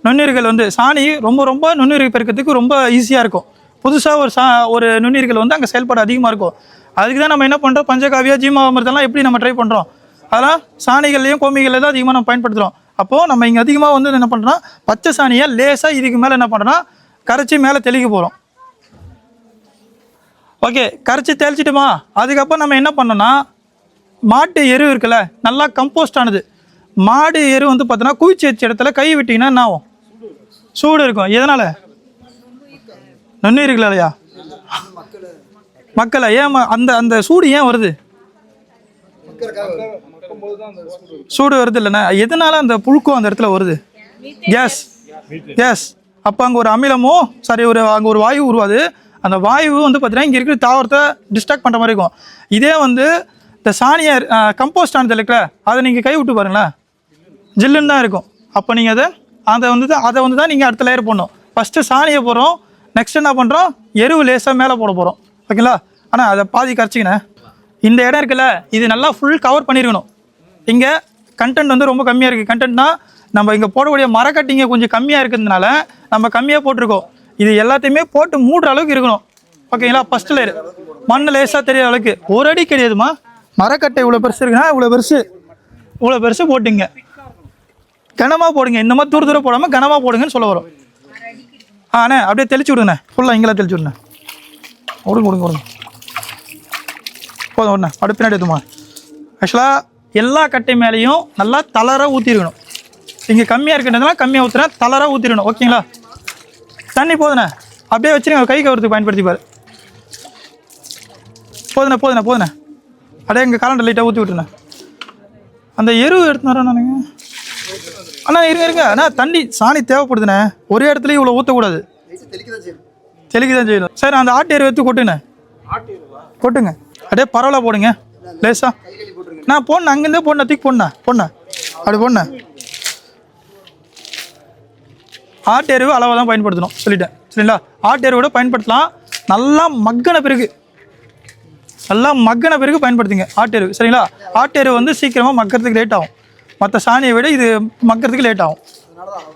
நுண்ணீர்கள் வந்து சாணி ரொம்ப நுண்ணீர் பெருக்கத்துக்கு ரொம்ப ஈஸியாக இருக்கும். புதுசாக ஒரு நுண்ணீர்கள் வந்து அங்கே செயல்பாடு அதிகமாக இருக்கும். அதுக்கு தான் நம்ம என்ன பண்ணுறோம், பஞ்சகாவியா ஜீவாமிர்தம்லாம் எப்படி நம்ம ட்ரை பண்ணுறோம், அதெல்லாம் சாணிகள்லையும் கோமிகளில் தான் அதிகமாக நம்ம பயன்படுத்துகிறோம். அப்போது நம்ம இங்கே அதிகமாக வந்து என்ன பண்ணுறோம், பச்சை சாணியை லேசாக இதுக்கு மேலே என்ன பண்ணுறோன்னா கரைச்சி மேலே தெளிக்க போகிறோம். ஓகே, கரைச்சி தெளிச்சிட்டுமா அதுக்கப்புறம் நம்ம என்ன பண்ணோன்னா மாட்டு எரு இருக்குல்ல, நல்லா கம்போஸ்ட் ஆனது மாடு எரு வந்து பார்த்தோன்னா குவிச்சு வச்ச இடத்துல கை விட்டிங்கன்னா என்ன ஆகும்? சூடு இருக்கும். எதனால்? நுண்ணீர்களையா? மக்களை ஏன் அந்த அந்த சூடு ஏன் வருது? சூடு வருது இல்லைண்ணா, எதனால அந்த புழுக்கம் அந்த இடத்துல வருது? கேஸ். கேஸ். அப்போ அங்கே ஒரு அமிலமோ அங்கே ஒரு வாயு உருவாது. அந்த வாயு வந்து பார்த்தீங்கன்னா இங்கே இருக்கிற தாவரத்தை டிஸ்ட்ராக்ட் பண்ணுற மாதிரி இருக்கும். இதே வந்து இந்த சாணியை கம்போஸ்ட் ஆனது இருக்குல்ல, அதை நீங்கள் கை விட்டு பாருங்களேன், ஜில்லுன்னு தான் இருக்கும். அப்போ நீங்கள் அதை வந்து தான் நீங்கள் அடுத்த லேயர் போடணும். ஃபஸ்ட்டு சாணியை போடுறோம், நெக்ஸ்ட் என்ன பண்ணுறோம், எருவு லேசாக மேலே போட போகிறோம். ஓகேங்களா? ஆனால் அதை பாதி கரைச்சிக்கினேன். இந்த இடம் இருக்குல்ல, இது நல்லா ஃபுல் கவர் பண்ணியிருக்கணும். இங்கே கண்டென்ட் வந்து ரொம்ப கம்மியாக இருக்குது. கண்டென்ட்னா நம்ம இங்கே போடக்கூடிய மரக்கட்டிங்க கொஞ்சம் கம்மியாக இருக்கிறதுனால நம்ம கம்மியாக போட்டிருக்கோம். இது எல்லாத்தையுமே போட்டு மூடுற அளவுக்கு இருக்கணும். ஓகேங்களா? ஃபஸ்ட் லேயர் மண் லேசாக தெரியாத அளவுக்கு. ஒரு அடி கிடையாதுமா, மரக்கட்டை இவ்வளோ பெருசு இருக்குன்னா இவ்வளோ பெருசு போட்டுங்க. கனமாக போடுங்க, இந்த மாதிரி தூர போடாமல் கனமாக போடுங்கன்னு சொல்ல வரும். அண்ணே அப்படியே தெளிச்சு விடுங்கண்ணே, ஃபுல்லாக இங்கெல்லாம் தெளிச்சு விடுண்ணே. கொடுங்க போதும் ஒன்று அப்படி பின்னாடி எடுத்துமா. ஆக்சுவலாக எல்லா கட்டை மேலேயும் நல்லா தளராக ஊற்றிருக்கணும். இங்கே கம்மியாக இருக்கின்றதுனால கம்மியாக ஊற்றுறேன், தளராக ஊற்றிடணும். ஓகேங்களா? தண்ணி போதுண்ணே, அப்படியே வச்சுருங்க, கை கவரத்துக்கு பயன்படுத்திப்பார். போதுண்ணே அப்படியே எங்கள் காலண்டர் லைட்டாக ஊற்றி விட்டுருண்ணே. அந்த எருவு எடுத்து வரேன் நானுங்க. அண்ணா இருங்க அண்ணா, தண்ணி சாணி தேவைப்படுதுண்ணே. ஒரே இடத்துலையும் இவ்வளோ ஊற்றக்கூடாது, தெளிக்க தான் செய்யணும். சரி, அந்த ஆட்டு எருவு எடுத்து கொட்டுங்க. அப்படியே பரவலாக போடுங்க லேசா. நான் போடணும், அங்கேருந்தே போடணும், தூக்கி போடணும் அப்படி போடணும். ஆட்டு எருவு அளவாக தான் பயன்படுத்தணும் சொல்லிட்டேன். சரிங்களா? ஆட்டு எருவோட பயன்படுத்தலாம். நல்லா மக்கின பிறகு பயன்படுத்துங்க ஆட்டு எருவு. சரிங்களா? ஆட்டு எருவு வந்து சீக்கிரமாக மக்கறதுக்கு லேட் ஆகும். மற்ற சாணியை விட இது மக்கறதுக்கு லேட் ஆகும்.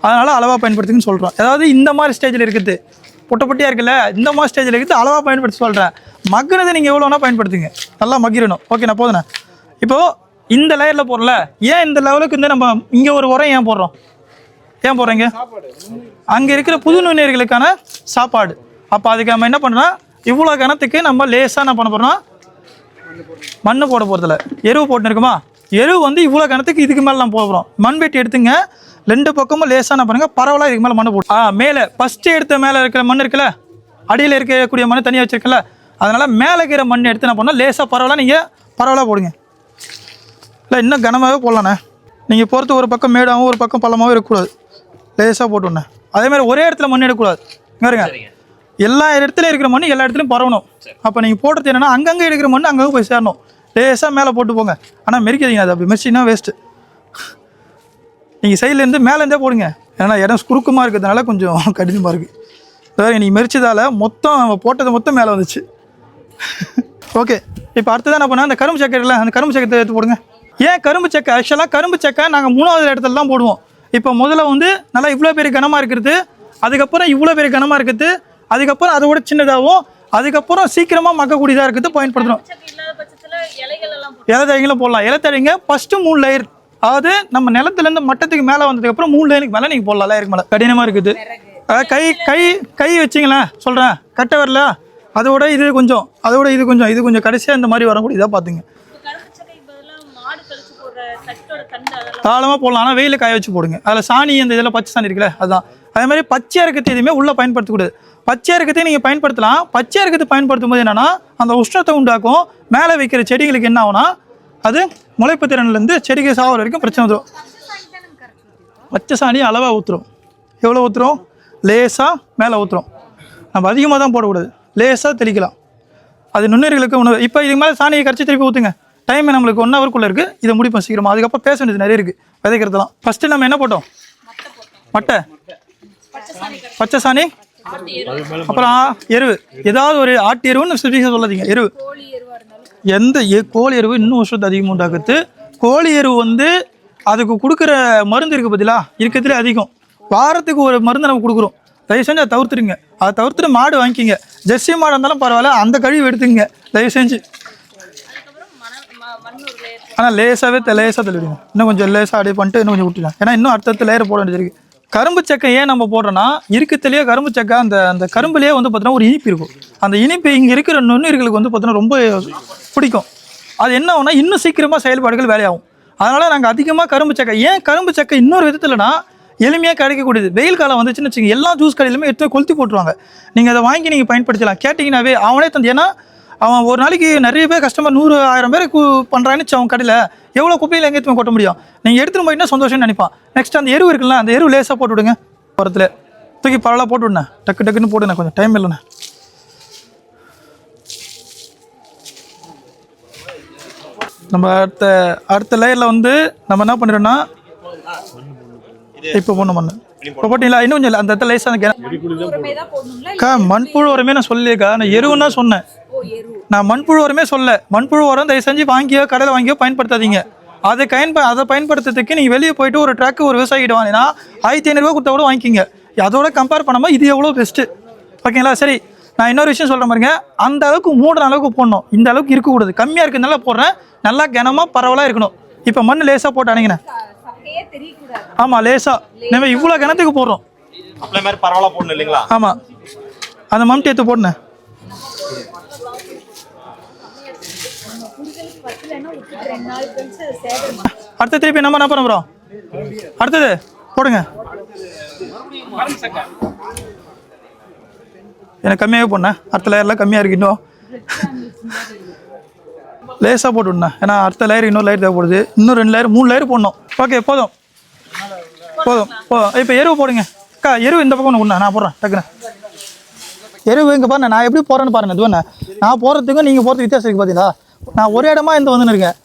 அதனால் அளவாக பயன்படுத்துங்கன்னு சொல்கிறோம். அதாவது இந்த மாதிரி ஸ்டேஜில் இருக்குது, பொட்டையாக இருக்குல்ல, இந்த மாதிரி ஸ்டேஜில் இருக்குது, அளவாக பயன்படுத்த சொல்கிறேன். மக்கினதை நீங்கள் எவ்வளோனா பயன்படுத்துங்க, நல்லா மக்கிடணும். ஓகேண்ணா? போதுண்ணே. இப்போது இந்த லேயரில் போடல, ஏன் இந்த லெவலுக்கு வந்து நம்ம இங்கே ஒரு உரம் ஏன் போடுறீங்க? அங்கே இருக்கிற புது நுண்ணுயிர்களுக்கான சாப்பாடு. அப்போ அதுக்கு நம்ம என்ன பண்ணுறோம், இவ்வளோ கணத்துக்கு நம்ம லேசாக என்ன பண்ண போகிறோம்னா மண்ணை போட போகிறதில்ல, எருவு போட்டுன்னு இருக்குமா, எருவு வந்து இவ்வளோ கணத்துக்கு இதுக்கு மேலே நான் போகிறோம். மண் வெட்டி எடுத்துங்க, 2 பக்கமும் லேசாக என்ன பண்ணுங்கள், பரவலாக இதுக்கு மேலே மண்ணை போட்டு மேலே ஃபஸ்ட்டு எடுத்த மேலே இருக்கிற மண் இருக்குல்ல, அடியில் இருக்கக்கூடிய மண் தனியாக வச்சுருக்கல, அதனால் மேலே இருக்கிற மண் எடுத்து என்ன பண்ணால் லேசாக பரவலாக போடுங்க. இல்லை இன்னும் கனமாகவே போடலாண்ணே. நீங்கள் பொறுத்து ஒரு பக்கம் மேடாகவும் ஒரு பக்கம் பள்ளமாகவும் இருக்கக்கூடாது, லேசாக போட்டுண்ணே. அதேமாதிரி ஒரே இடத்துல மண் எடுக்கக்கூடாது. பாருங்க, எல்லா இடத்துலையும் இருக்கிற மண் எல்லா இடத்துலையும் பரவணும். அப்போ நீங்கள் போடுறது என்னென்னா அங்கங்கே இருக்கிற மண் அங்கங்கே போய் சேரணும். லேசாக மேலே போட்டு போங்க. ஆனால் மெரிக்காதீங்க, அது அப்படி மெரிச்சின்னா வேஸ்ட்டு. நீங்கள் சைட்லேருந்து மேலேருந்தே போடுங்க. ஏன்னா இடம் குறுக்கமாக இருக்கிறதுனால கொஞ்சம் கடினமாக இருக்குது. அதாவது நீங்கள் மெரிச்சதால் போட்டது மொத்தம் மேலே வந்துச்சு. ஓகே, இப்போ அடுத்ததான் என்ன பண்ணால் அந்த கரும்பு சக்கை இல்லை, அந்த கரும்பு சக்கத்தை எடுத்து போடுங்க. ஏன் கரும்பு சக்கை? ஆக்சுவலாக கரும்பு சக்கை நாங்கள் 3வது இடத்துல தான் போடுவோம். இப்போ முதல்ல வந்து நல்லா இவ்வளோ பெரிய கனமாக இருக்கிறது, அதுக்கப்புறம் இவ்வளோ பெரிய கனமாக இருக்குது, அதுக்கப்புறம் அதை விட சின்னதாகவும், அதுக்கப்புறம் சீக்கிரமாக மக்கக்கூடியதாக இருக்குது பயன்படுத்தணும். இலைத்தழைங்களும் போடலாம். இலைத்தழைங்க ஃபஸ்ட்டு 3 லேயர், அதாவது நம்ம நிலத்துலேருந்து மட்டத்துக்கு மேலே வந்ததுக்கப்புறம் 3 லேயருக்கு மேலே நீங்கள் போடலாம். லேயருக்கு மேலே கடினமாக இருக்குது. கை வச்சிங்களேன் சொல்கிறேன், கட்டை வரல, அதோட இது கொஞ்சம் கடைசியாக இந்த மாதிரி வரக்கூடியதாக பார்த்துங்க. தாளமாக போடலாம், ஆனால் வெயிலில் காய வச்சு போடுங்க. அதில் சாணி அந்த இதில் பச்சை சாணி இருக்குல்ல, அதுதான். அதே மாதிரி பச்சையாக இருக்கிறது எதுவுமே உள்ளே பயன்படுத்தக்கூடாது. பச்சையாக இருக்கிறதே நீங்கள் பயன்படுத்தலாம். பச்சையாக இருக்கிறது பயன்படுத்தும் போது என்னென்னா அந்த உஷ்ணத்தை உண்டாக்கும். மேலே வைக்கிற செடிகளுக்கு என்ன ஆகும்னா அது முளைப்பு திறன்லேருந்து செடிக்கு சாவர வரைக்கும் பிரச்சனை வந்துடும். பச்சை சாணி அளவாக ஊற்றுரும். எவ்வளோ ஊற்றுரும்? லேசாக மேலே ஊற்றுரும். நம்ம அதிகமாக தான் போடக்கூடாது, லேசாக தெளிக்கலாம். அது நுண்ணுயிர்களுக்கு உணவு. இப்போ இதுக்கு மேலே சாணியை கரைச்சி திருப்பி ஊற்றுங்க. டைம் நம்மளுக்கு 1 ஹவருக்குள்ளே இருக்குது, இதை முடிப்போம் சீக்கிரமாக. அதுக்கப்புறம் பேச வேண்டியது நிறைய இருக்குது விதைக்கிறதுலாம். ஃபஸ்ட்டு நம்ம என்ன போட்டோம்? மட்டை, பச்சை சாணி, அப்புறம் எருவு. ஏதாவது ஒரு ஆட்டு எருவுன்னு ஸ்பெசிஃபிக்காக சொல்லாதீங்க, எருவு. எந்த கோழி எருவு இன்னும் வருஷத்தை அதிகமாக உண்டாக்குது. கோழி எருவு வந்து அதுக்கு கொடுக்குற மருந்து இருக்குது பார்த்தீங்களா, இருக்கிறதுலே அதிகம். வாரத்துக்கு ஒரு மருந்து நம்ம கொடுக்குறோம். தயவு செஞ்சு அதை தவிர்த்துருங்க. அதை தவிர்த்துட்டு மாடு வாங்கிக்கிங்க. ஜெர்சி மாடு இருந்தாலும் பரவாயில்ல, அந்த கழிவு எடுத்துங்க தயவு செஞ்சு. ஆனால் லேசாக தெளிவிடுங்க. இன்னும் கொஞ்சம் லேசாக அப்படியே பண்ணிட்டு இன்னும் கொஞ்சம் விட்டுலாம். ஏன்னா இன்னும் அடுத்தடுத்த லேயர் போட வேண்டியது இருக்குது. கரும்பு சக்கை ஏன் நம்ம போடுறோன்னா, இருக்கிறதுலேயே கரும்பு சக்கை அந்த கரும்புலேயே வந்து பார்த்தீங்கன்னா ஒரு இனிப்பு இருக்கும். அந்த இனிப்பு இங்கே இருக்கிற நுண்ணுயிர்களுக்கு வந்து பார்த்தீங்கன்னா ரொம்ப பிடிக்கும். அது என்ன ஆகும்னா இன்னும் சீக்கிரமாக செயல்பாடுகள் வேலையாகும். அதனால் நாங்கள் அதிகமாக கரும்பு சக்கை. ஏன் கரும்பு சக்கை இன்னொரு விதத்துலனா எளிமையாக கிடைக்கக்கூடியது. வெயில் காலம் வந்துச்சுன்னு வச்சுங்க, எல்லா ஜூஸ் கடையிலுமே எடுத்து கொளுத்தி போட்டுருவாங்க. நீங்கள் அதை வாங்கி நீங்கள் பயன்படுத்தலாம். கேட்டிங்கன்னாவே அவனே தந்து. ஏன்னா அவன் ஒரு நாளைக்கு நிறைய பேர் கஸ்டமர் 100,000 பேர் பண்ணுறான்னு அவன் கடையில் எவ்வளோ குப்பையில் எங்கே எடுத்து கொட்ட முடியும்? நீங்கள் எடுத்துகிட்டு போயிட்டா சந்தோஷம்னு நினைப்பான். நெக்ஸ்ட் அந்த எரு இருக்குல்ல, அந்த எரு லேசாக போட்டு விடுங்க. உரத்தில் தூக்கி பரவாயில்ல போட்டு விடுண்ணே, டக்குன்னு போடுண்ணே, கொஞ்சம் டைம் இல்லைண்ணே. நம்ம அடுத்த லேயரில் வந்து நம்ம என்ன பண்ணிடுறோம்னா இப்போ போடணும் மண். இப்போ போட்டிங்களா? இன்னும் கொஞ்சம் இல்லை, அந்த இடத்துல லேசாக மண்புழு உரமே நான் சொல்லியிருக்கா, நான் எருவுன்னா சொன்னேன். நான் மண்புழு உரமே சொல்ல. மண்புழு உரம் தயவு செஞ்சு வாங்கியோ கடையில் வாங்கியோ பயன்படுத்தாதீங்க. அதை பயன்படுத்துறதுக்கு நீங்கள் வெளியே போயிட்டு ஒரு ட்ராக்கு ஒரு விவசாயிகிட்ட வாங்கினா 1500 கொடுத்தா கூட வாங்கிக்கிங்க. அதோட கம்பேர் பண்ணாமல் இது எவ்வளோ பெஸ்ட்டு. ஓகேங்களா? சரி, நான் இன்னொரு விஷயம் சொல்கிற மாதிரிங்க, அந்த அளவுக்கு மூடுற அளவுக்கு போடணும். இந்த அளவுக்கு இருக்கக்கூடாது. கம்மியாக இருக்கிறதுனால போடுறேன், நல்லா கனமாக பரவலாக இருக்கணும். இப்போ மண் லேசாக போட்டு அணைங்கண்ணே. ஆமாம், லேசாக நம்ம இவ்வளோ கணத்துக்கு போடுறோம். பரவலாக போடணும் இல்லைங்களா? ஆமாம், அந்த மம்டி எடுத்து போடணும். அடுத்த திருப்பி நம்ம என்ன பண்ண போகிறோம்? அடுத்தது போடுங்க. எனக்கு கம்மியாகவே போடணேன். அடுத்த லேயர்லாம் கம்மியாக இருக்கு, இன்னும் லேஸாக போட்டு விடணேன். ஏன்னா அடுத்த லேயர் இன்னொரு லேயர் தேவைப்படுது. இன்னும் 2 லேயர் 3 லேயர் போடணும். ஓகே, போதும். இப்போ எருவு போடுங்க. அக்கா, எருவு இந்த பக்கம் ஒன்று விடணேன், நான் போடுறேன் டக்குன்னு. எருவு இங்கே பாருங்க, நான் எப்படி போகிறேன்னு பாருங்க. இதுவண்ணே நான் போகிறதுக்கும் நீங்கள் போகிறதுக்கு வித்தியாசம் இருக்குது. பார்த்தீங்களா? நான் ஒரே இடமா இந்த வந்துன்னு இருக்கேன்,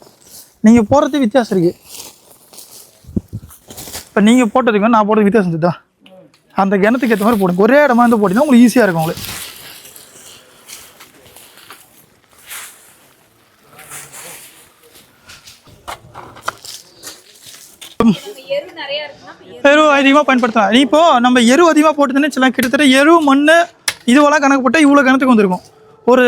நீங்கள் போகிறதுக்கு வித்தியாசம் இருக்குது. இப்போ நீங்கள் போட்டதுக்கும் நான் போடுறது வித்தியாசம் இருந்துதா? அந்த கிணத்துக்கு ஏற்ற மாதிரி போடுங்க. ஒரே இடமா இருந்து போட்டிங்கன்னா உங்களுக்கு ஈஸியாக இருக்கும். உங்களுக்கு எரு அதிகமாக பயன்படுத்தலாம். நீ இப்போ நம்ம எரு அதிகமாக போட்டுதுன்னு வச்சுலாம், கிட்டத்தட்ட எரு மண் இதுவெல்லாம் கணக்கு போட்டால் இவ்வளோ கிணத்துக்கு வந்திருக்கும். ஒரு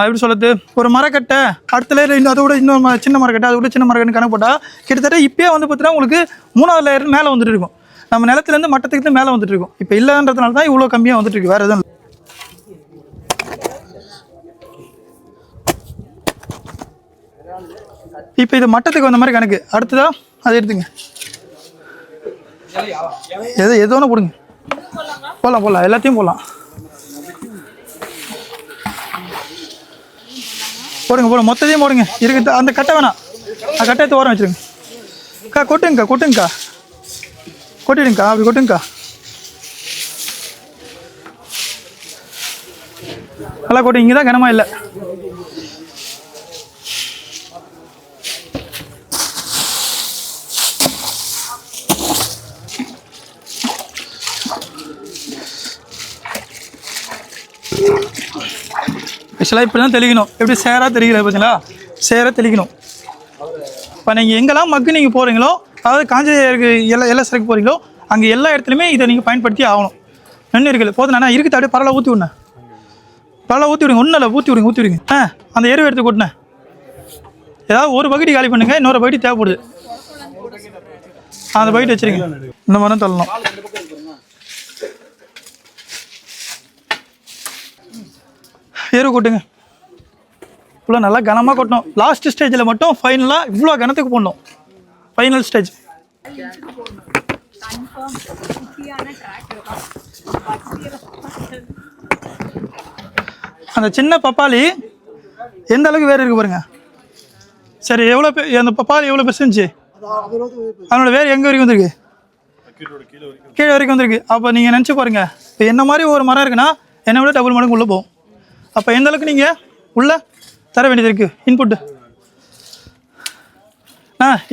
எப்படி சொல்கிறது, ஒரு மரக்கட்டை அடுத்த லேயர் இன்னும் அதோட இன்னொரு சின்ன மரக்கட்டை, அதோட சின்ன மரக்கட்டை கணக்கு போட்டால் கிட்டத்தட்ட இப்போயே வந்து பார்த்தீங்கன்னா உங்களுக்கு 3வது லேயர் மேலே வந்துட்டு இருக்கும். நம்ம நிலத்துலேருந்து மட்டத்துக்கு மேலே வந்துட்டு இருக்கும். இப்போ இல்லைன்றதுனால தான் இவ்வளோ கம்மியாக வந்துட்டு இருக்கு, வேறு எதுவும் இல்லை. இப்போ இது மட்டத்துக்கு வந்த மாதிரி கணக்கு. அடுத்ததா அதை எடுத்துங்க. எது ஒன்று போடுங்க. போடலாம், எல்லாத்தையும் போடலாம். போடுங்க, மொத்தத்தையும் போடுங்க. இருக்கு அந்த கட்டை வேணாம், அந்த கட்டையத்தை ஓரம் வச்சுருங்க. கொட்டுங்கக்கா, கொட்டிடுங்கக்கா, அப்படி கொட்டுங்கக்கா. நல்லா கொட்டு. இங்கே தான் கனமா இல்லை. ஆக்சுவலாக இப்படி தான் தெளிக்கணும். எப்படி சேராக தெளிக்கல பார்த்தீங்களா? சேராக தெளிக்கணும். இப்போ நீங்கள் எங்கெல்லாம் மக்கு நீங்கள் போகிறீங்களோ, அதாவது காஞ்ச எல்லாம் சிறக்கு போகிறீங்களோ, அங்கே எல்லா இடத்துலையுமே இதை நீங்கள் பயன்படுத்தி ஆகணும். நன்னு இருக்குது போதும். நான் இருக்குது அப்படியே பரவாயில்ல ஊற்றி விடணேன். பரவாயில்ல ஊற்றி விடுங்க, ஒன்றும் இல்லை, ஊற்றி விடுங்க. அந்த எருவை எடுத்து கொட்டினேன். ஏதாவது ஒரு பக்கெட்டு காலி பண்ணுங்கள், இன்னொரு பக்கெட்டு தேவைப்படுது. அந்த பக்கெட்டு வச்சுருங்க. இந்த மாதிரி தான் தள்ளணும். எரு கொட்டுங்க. இவ்வளோ நல்லா கனமாக கொட்டணும். லாஸ்ட் ஸ்டேஜில் மட்டும் ஃபைனலாக இவ்வளோ கனத்துக்கு போடணும். Final stage. அந்த சின்ன பப்பாளி எந்த அளவுக்கு வேறு இருக்கு பாருங்க. சரி, அந்த பப்பாளி எவ்வளோ பெருசு இருந்துச்சு? அதனோட வேறு எங்கே வரைக்கும் வந்துருக்கு? கீழே வரைக்கும் வந்துருக்கு. அப்போ நீங்கள் நினச்சி பாருங்கள், இப்போ என்ன மாதிரி ஒரு மரம் இருக்குன்னா என்னை விட டபுள் மடங்கு உள்ளே போகும். அப்போ எந்த அளவுக்கு நீங்கள் உள்ளே தர வேண்டியது இருக்குது இன்புட்டு.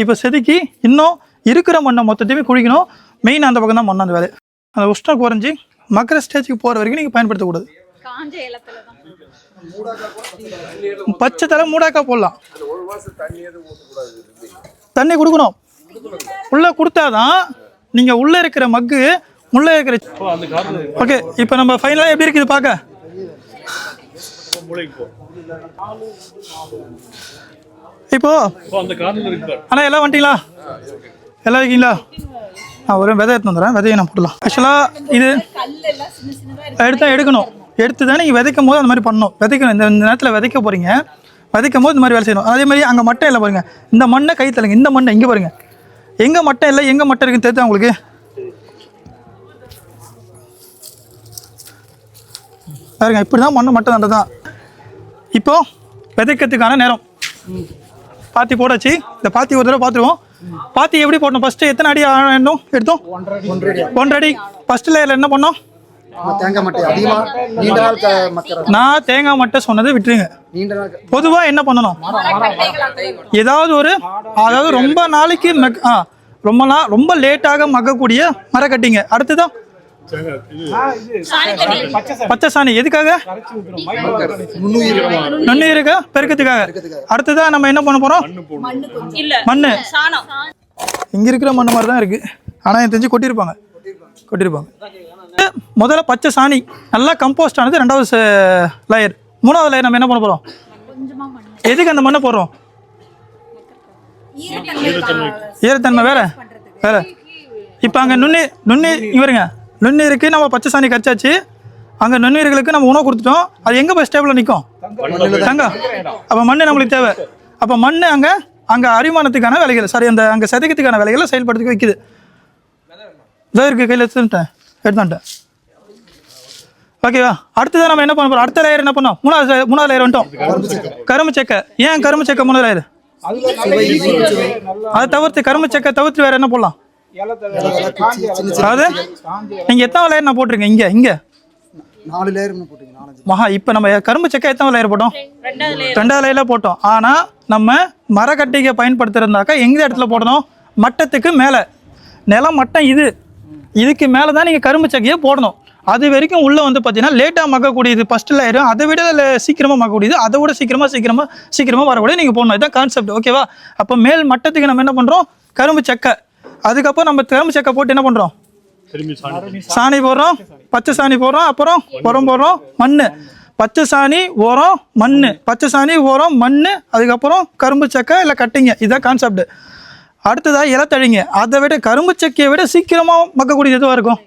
இப்போ செதுக்கி இன்னும் இருக்கிற மண்ணை மொத்தத்தையுமே குழிக்கணும். மெயின் அந்த பக்கம் தான் மண்ணு. அந்த வேலை அந்த உஷ்ணம் குறைஞ்சி மக்கிற ஸ்டேஜுக்கு போகிற வரைக்கும் நீங்கள் பயன்படுத்தக்கூடாது. பச்சை தலை மூடாக்கா போடலாம். தண்ணி கொடுக்கணும். உள்ளே கொடுத்தாதான் நீங்கள் உள்ளே இருக்கிற மக்கு உள்ளே இருக்கிற. ஓகே, இப்போ நம்ம ஃபைனலாக எப்படி இருக்குது பார்க்க. இப்போ அண்ணா எல்லாம் வந்துட்டீங்களா? எல்லாம் இருக்கீங்களா? ஒரு விதை எடுத்து வந்துடுறேன். விதையை நான் போடலாம். ஆக்சுவலாக இது எடுக்கணும். எடுத்து தான் நீங்கள் விதைக்கும் போது அந்த மாதிரி பண்ணணும். விதைக்கணும். இந்த நேரத்தில் விதைக்க போகிறீங்க. விதைக்கும் போது இந்த மாதிரி வேலை செய்யணும். அதே மாதிரி அங்கே மட்டை இல்லை பாருங்கள். இந்த மண்ணை கை தள்ளுங்க. இந்த மண்ணை இங்கே பாருங்கள். எங்கே மட்டை இல்லை, எங்கே மட்டை இருக்குன்னு தெரியுதா உங்களுக்கு? பாருங்க, இப்படி தான் மண்ணு மட்டை தண்டை தான். இப்போ விதைக்கிறதுக்கான நேரம். பாத்தி போடாச்சு. இந்த பாத்தி ஒரு தடவை பார்த்துருவோம். பாத்தி எப்படி போடணும்? ஃபஸ்ட்டு எத்தனை அடி ஆழம் எடுத்தோம்? 1.5 அடி. ஃபஸ்ட் லேயரில் என்ன பண்ணோம்? தேங்காய் மட்டை அதிகமாக நீண்ட நாள் நான் தேங்காய் மட்டை சொன்னதை விட்டுருங்க. பொதுவாக என்ன பண்ணணும்? ஏதாவது ஒரு அதாவது ரொம்ப நாளைக்கு ரொம்ப லேட்டாக மக்கக்கூடிய மரக்கட்டிங்க. அடுத்துதான் பச்சை சாணி. எதுக்காக? நுண்ணுயிருக்கு பெருக்கத்துக்காக. அடுத்ததான் நம்ம என்ன பண்ண போறோம்? மண்ணு. இங்க இருக்கிற மண்ணு மாதிரி தான் இருக்கு. ஆனா எனக்கு தெரிஞ்சு கொட்டியிருப்பாங்க. முதல்ல பச்சை சாணி நல்லா கம்போஸ்ட் ஆனது. 2வது லேயர். 3வது லேயர் நம்ம என்ன பண்ண போறோம்? எதுக்கு அந்த மண்ணை போடுறோம்? ஈரத்தன்மை வேற. இப்போ அங்கே இவருங்க நுண்ணுயிருக்கு நம்ம பச்சை சாணி கரைச்சாச்சு. அங்கே நுண்ணுயிர்களுக்கு நம்ம உணவு கொடுத்துட்டோம். அது எங்கே போய் ஸ்டேபிளாக நிற்கும்? தங்கம். அப்போ மண் நம்மளுக்கு தேவை. அப்போ மண் அங்கே அரிமானத்துக்கான வேலைகள் அங்கே சதைக்கிறதுக்கான வேலைகளை செயல்படுத்தி வைக்குது. இதாக இருக்குது கையில் எடுத்துட்டேன். ஓகேவா? அடுத்ததான் நம்ம என்ன பண்ண போகிறோம்? அடுத்த லேயர் என்ன பண்ணோம்? 3வது லேயர் வந்துட்டோம். கரும்பு செக்கை. ஏன் கரும்பு செக்கை 3வது லேயர்? அதை தவிர்த்து கரும்பு செக்கை தவிர்த்து வேற என்ன போடலாம்? அதாவது நீங்க எத்தனை லேயர் நான் போட்டிருக்கேன்? இங்க 4 லேயர் போட்டீங்க. மகா இப்போ நம்ம கரும்பு செக்கை எத்தனை லேயர் போட்டோம்? 2வது லேயர்ல போட்டோம். ஆனா நம்ம மரக்கட்டையை பயன்படுத்துறதுனாக்கா எந்த இடத்துல போடணும்? மட்டத்துக்கு மேலே. நிலம் மட்டம் இதுக்கு மேலே தான் நீங்கள் கரும்பு சக்கையை போடணும். அது வரைக்கும் உள்ளே வந்து பார்த்தீங்கன்னா லேட்டாக மக்கக்கூடியது ஃபஸ்ட் லேயரும், அதை விட சீக்கிரமாக மக்கக்கூடியது, அதை விட சீக்கிரமாக வரக்கூடிய நீங்கள் போடணும். இதுதான் கான்செப்ட். ஓகேவா? அப்போ மேல் மட்டத்துக்கு நம்ம என்ன பண்ணுறோம்? கரும்பு சக்கை. அதுக்கப்புறம் நம்ம கரும்பு சக்கை போட்டு என்ன பண்ணுறோம்? சாணி போடுறோம், பச்சை சாணி போடுறோம், அப்புறம் உரம் போடுறோம், மண். பச்சை சாணி உரம் மண், பச்சை சாணி உரம் மண், அதுக்கப்புறம் கரும்பு சக்கை இல்லை கட்டிங்க. இதுதான் கான்செப்ட். அடுத்ததாக இலத்தழிங்க. அதை விட கரும்பு சக்கையை விட சீக்கிரமாக மக்கக்கூடியது எதுவாக இருக்கும்?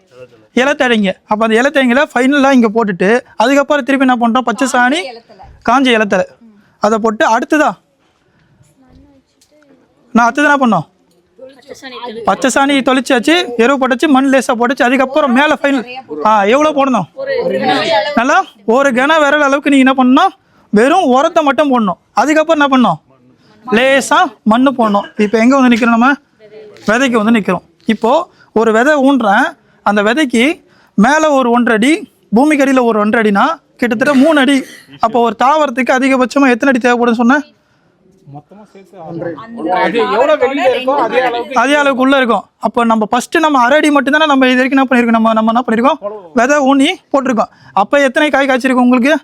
இலத்தழிங்க. அப்போ அந்த இலத்தழிங்களை ஃபைனலாக இங்கே போட்டுட்டு அதுக்கப்புறம் திருப்பி என்ன பண்ணுறோம்? பச்சை சாணி காஞ்ச இலத்தலை அதை போட்டு அடுத்ததான் என்ன பண்ணோம்? பச்சை சாணி தொளிச்சாச்சு, எருவு போட்டுச்சு, மண் லேசாக போட்டுச்சு. அதுக்கப்புறம் மேலே ஃபைனல் எவ்வளோ போடணும்? நல்லா ஒரு கன விரல் அளவுக்கு நீங்கள் என்ன பண்ணணும்? வெறும் உரத்தை மட்டும் போடணும். அதுக்கப்புறம் என்ன பண்ணணும்? லேசாக மண் போடணும். இப்போ எங்கே வந்து நிற்கிறோம்? நம்ம விதைக்கு வந்து நிற்கிறோம். இப்போது ஒரு விதை ஊன்றேன். அந்த விதைக்கு மேலே ஒரு 1.5 அடி, பூமிக்கு அடியில் ஒரு 1.5 அடினா கிட்டத்தட்ட 3 அடி. அப்போ ஒரு தாவரத்துக்கு அதிகபட்சமாக எத்தனை அடி தேவைப்படுன்னு சொன்னேன்? அதே அளவுக்கு உள்ள இருக்கும். அப்போ நம்ம ஃபர்ஸ்ட் நம்ம 1/2 அடி மட்டும் தானே நம்ம இது வரைக்கும் என்ன பண்ணியிருக்கோம்? நம்ம என்ன பண்ணியிருக்கோம்? விதை ஊனி போட்டிருக்கோம். அப்போ எத்தனை காய் காய்ச்சிருக்கோம் உங்களுக்கு?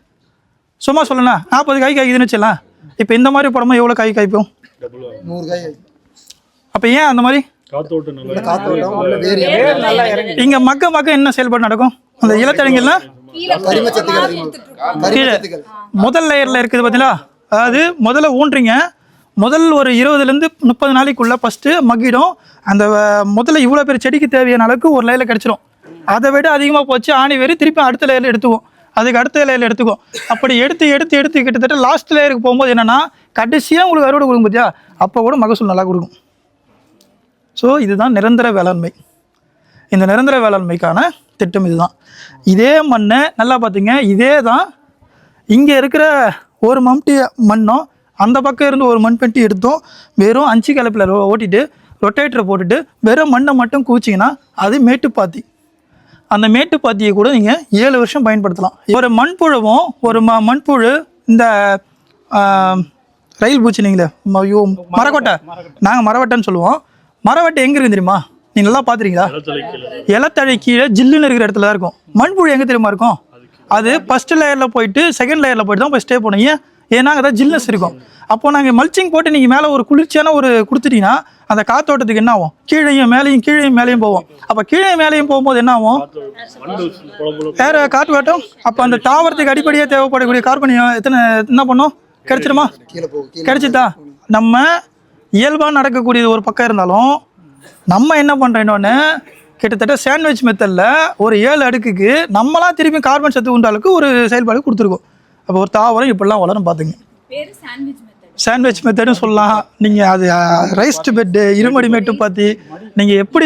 சும்மா சொல்லணும் 40 காய் காய்க்குதுன்னு வச்சுலாம். இப்போ இந்த மாதிரி போடும்போது எவ்வளோ காய் காய்ப்போம்? 100 காய். அப்போ ஏன் அந்த மாதிரி? இங்க மக்க என்ன செயல்பாடு நடக்கும்? அந்த இலத்தழிங்கெல்லாம் கீழே முதல் லேயர்ல இருக்குது பார்த்தீங்களா? அதாவது முதல்ல ஊன்றீங்க. முதல் ஒரு 20 to 30 நாளைக்குள்ள ஃபர்ஸ்ட் மக்கிடும். அந்த முதல்ல இவ்வளோ பேர் செடிக்கு தேவையான அளவுக்கு ஒரு லேயர்ல கிடைச்சிடும். அதை விட அதிகமாக போச்சு ஆணி வேறு திருப்பி அடுத்த லேயர்ல எடுத்துக்குவோம். அதுக்கு அடுத்த லேயர்ல எடுத்துக்கும். அப்படி எடுத்து கிட்டத்தட்ட லாஸ்ட் லேயருக்கு போகும்போது என்னன்னா கடைசியாக உங்களுக்கு அறுவடை கொடுக்கும் பார்த்தியா? அப்போ கூட மகசூல் நல்லா கொடுக்கும். ஸோ இதுதான் நிரந்தர வேளாண்மை. இந்த நிரந்தர வேளாண்மைக்கான திட்டம் இதுதான். இதே மண்ணை நல்லா பார்த்தீங்க. இதே தான் இங்கே இருக்கிற ஒரு மம்டி மண்ணும் அந்த பக்கம் இருந்து ஒரு மண் பெட்டி எடுத்தோம். வெறும் 5 கலப்பில் ஓட்டிட்டு ரொட்டேட்டரை போட்டுட்டு வெறும் மண்ணை மட்டும் கூச்சிங்கன்னா அது மேட்டுப்பாத்தி. அந்த மேட்டுப்பாத்தியை கூட நீங்கள் 7 வருஷம் பயன்படுத்தலாம். ஒரு மண்புழுவும் ஒரு மண்புழு இந்த ரயில் பூச்சினீங்களே மரக்கொட்டை, நாங்கள் மரவட்டைன்னு சொல்லுவோம். மரவட்டை எங்கே இருக்கு தெரியுமா? நீங்கள் நல்லா பார்த்துறீங்களா? இலத்தழை கீழே ஜில்லுன்னு இருக்கிற இடத்துல தான் இருக்கும். மண்புழு எங்கே தெரியுமா இருக்கும்? அது ஃபர்ஸ்ட் லேயரில் போயிட்டு செகண்ட் லேயரில் போயிட்டு தான் போய் ஸ்டே பண்ணுவீங்க. ஏன்னா அங்கே தான் ஜில்னஸ் இருக்கும். அப்போ நாங்கள் மல்ச்சிங் போட்டு நீங்கள் மேலே ஒரு குளிர்ச்சியான ஒரு கொடுத்துட்டீங்கன்னா அந்த காத்தோட்டத்துக்கு என்ன ஆகும்? கீழையும் மேலேயும் போவோம். அப்போ கீழே மேலேயும் போகும்போது என்ன ஆகும்? வேறு காற்று வாட்டம். அப்போ அந்த தாவரத்துக்கு அடிப்படையாக தேவைப்படக்கூடிய கார்பன் என்ன பண்ணும்? கிடைச்சிடுமா? கிடைச்சிட்டா? நம்ம இயல்பாக நடக்கக்கூடியது ஒரு பக்கம் இருந்தாலும் நம்ம என்ன பண்ணுறோம்? இன்னொன்று கிட்டத்தட்ட சாண்ட்விச் மெத்தடில் ஒரு 7 அடுக்குக்கு நம்மளாம் திருப்பி கார்பன் சத்து உண்ட அளவுக்கு ஒரு செயல்பாடு கொடுத்துருக்கோம். அப்போ ஒரு தாவரம் இப்படிலாம் வளரும் பார்த்துங்க. சாண்ட்விச் மெத்தடும் சொல்லலாம். நீங்கள் அது ரைஸ்டு பெட்டு, இருமடி மேட்டு பாத்தி, நீங்கள் எப்படி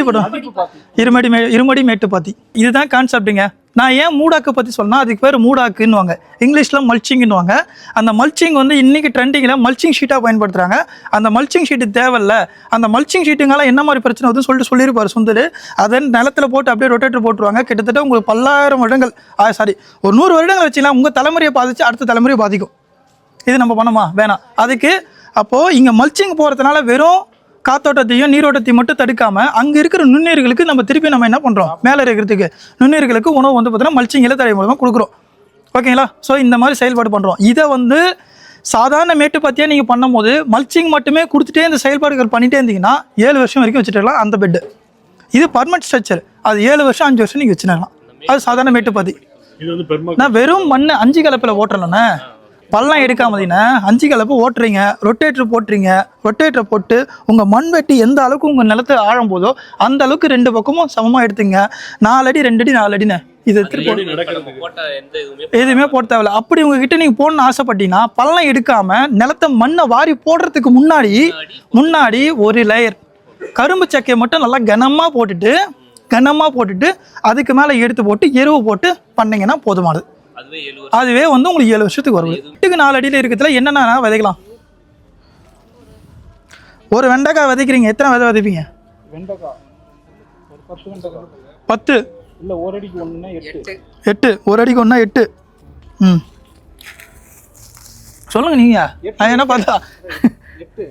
இருமடி மேட்டு பாத்தி, இதுதான் கான்செப்ட்டுங்க. நான் ஏன் மூடாக்கு பற்றி சொன்னால் அதுக்கு பேர் மூடாக்குன்னுவாங்க, இங்கிலீஷில் மல்ச்சிங்னுவாங்க. அந்த மல்ச்சிங் வந்து இன்றைக்கி ட்ரெண்டிங்கில் மல்ச்சிங் ஷீட்டாக பயன்படுத்துகிறாங்க. அந்த மல்ச்சிங் ஷீட்டு தேவையில்ல. அந்த மல்ச்சிங் ஷீட்டுங்களாம் என்ன மாதிரி பிரச்சனை வருதுன்னு சொல்லியிருப்பார் சுந்தர். அதை நிலத்தில் போட்டு அப்படியே ரொட்டேட்டர் போட்டுருவாங்க. கிட்டத்தட்ட உங்களுக்கு 10,000 வருடங்கள் ஒரு 100 வருடங்கள் வச்சுக்கலாம், உங்கள் தலைமுறையை பாதிச்சு அடுத்த தலைமுறையை பாதிக்கும். இது நம்ம பண்ணோமா? வேணாம். அதுக்கு அப்போது இங்கே மல்ச்சிங் போகிறதுனால வெறும் காத்தோட்டத்தையும் நீரோட்டத்தையும் மட்டும் தடுக்காமல் அங்கே இருக்கிற நுண்ணுயிர்களுக்கு நம்ம திருப்பி நம்ம என்ன பண்ணுறோம், மேலே இருக்கிறதுக்கு நுண்ணுயிர்களுக்கு உணவு வந்து பார்த்தீங்கன்னா மல்ச்சிங்கில் தடை மூலமாக கொடுக்குறோம். ஓகேங்களா? ஸோ இந்த மாதிரி செயல்பாடு பண்ணுறோம். இதை வந்து சாதாரண மேட்டுப்பாத்தியாக நீங்கள் பண்ணும்போது மல்ச்சிங் மட்டுமே கொடுத்துட்டே இந்த செயல்பாடுகள் பண்ணிகிட்டே இருந்தீங்கன்னா 7 வருஷம் வரைக்கும் வச்சுட்டுலாம் அந்த பெட்டு. இது பர்மனெண்ட் ஸ்ட்ரக்சர். அது 7 வருஷம் 5 வருஷம் நீங்கள் வச்சுடலாம். அது சாதாரண மேட்டுப்பாத்தி. நான் வெறும் மண் 5 கலப்பில் ஓட்டுறேன்னா பள்ளம் எடுக்காமதினா 5 கலப்பு ஓட்டுறீங்க, ரொட்டேட்டர் போட்டுறீங்க. ரொட்டேட்டரை போட்டு உங்கள் மண் வெட்டி எந்த அளவுக்கு உங்கள் நிலத்தை ஆழும் போதோ அந்த அளவுக்கு 2 பக்கமும் சமமாக எடுத்துங்க. 4 அடி 2 அடி 4 அடின்னு இது எதுவுமே போட தேவையில்ல. அப்படி உங்ககிட்ட நீங்கள் போடணும்னு ஆசைப்பட்டீங்கன்னா பள்ளம் எடுக்காமல் நிலத்தை மண்ணை வாரி போடுறதுக்கு முன்னாடி ஒரு லேயர் கரும்பு சக்கையை மட்டும் நல்லா கனமாக போட்டுட்டு அதுக்கு மேலே எடுத்து போட்டு எருவு போட்டு பண்ணிங்கன்னா போதுமானது. அதுவே வந்து உங்களுக்கு 7 வருஷத்துக்கு வருது. வீட்டுக்கு 4 அடியில் இருக்கிறதுல என்னென்ன விதைக்கலாம்? ஒரு வெண்டைக்காய் விதைக்கிறீங்க, எத்தனை விதை விதைப்பீங்க? வெண்டைக்காய் 10 இல்லை, ஒரு அடிக்கு 1 8. ஒரு அடிக்கு 1 8. சொல்லுங்க நீங்க. நான் என்ன பார்த்தா 8.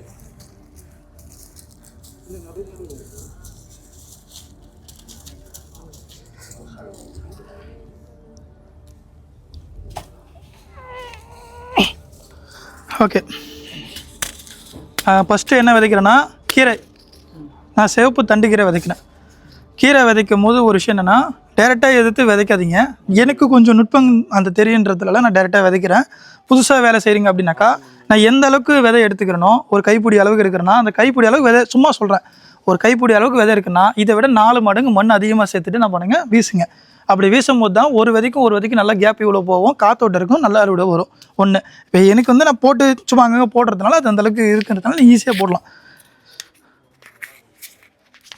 ஓகே. ஃபஸ்ட்டு என்ன விதைக்கிறேன்னா கீரை. நான் சிவப்பு தண்டு கீரை விதைக்கிறேன். கீரை விதைக்கும் போது ஒரு விஷயம் என்னென்னா டைரெக்டாக எதிர்த்து விதைக்காதீங்க. எனக்கு கொஞ்சம் நுட்பம் அந்த தெரியுன்றதுனால நான் டைரெக்டாக விதைக்கிறேன். புதுசாக வேலை செய்கிறீங்க அப்படின்னாக்கா நான் எந்த அளவுக்கு விதை எடுத்துக்கிறேனோ, ஒரு கைப்பிடி அளவுக்கு இருக்கிறேன்னா அந்த கைப்பிடி அளவுக்கு விதை, சும்மா சொல்கிறேன், ஒரு கைப்பிடி அளவுக்கு விதை இருக்குன்னா இதை விட 4 மடங்கு மண் அதிகமாக சேர்த்துட்டு நான் பண்ணுங்க வீசுங்க. அப்படி வீசும்போது தான் ஒரு விதைக்கும் நல்லா கேப் இவ்வளோ போகும், காத்தோட்டம் இருக்கும், நல்லா அறுவடை வரும். ஒன்று. இப்போ எனக்கு வந்து நான் போட்டு சும்மா அங்கங்கே போடுறதுனால அது அந்தளவுக்கு இருக்கிறதுனால ஈஸியாக போடலாம்.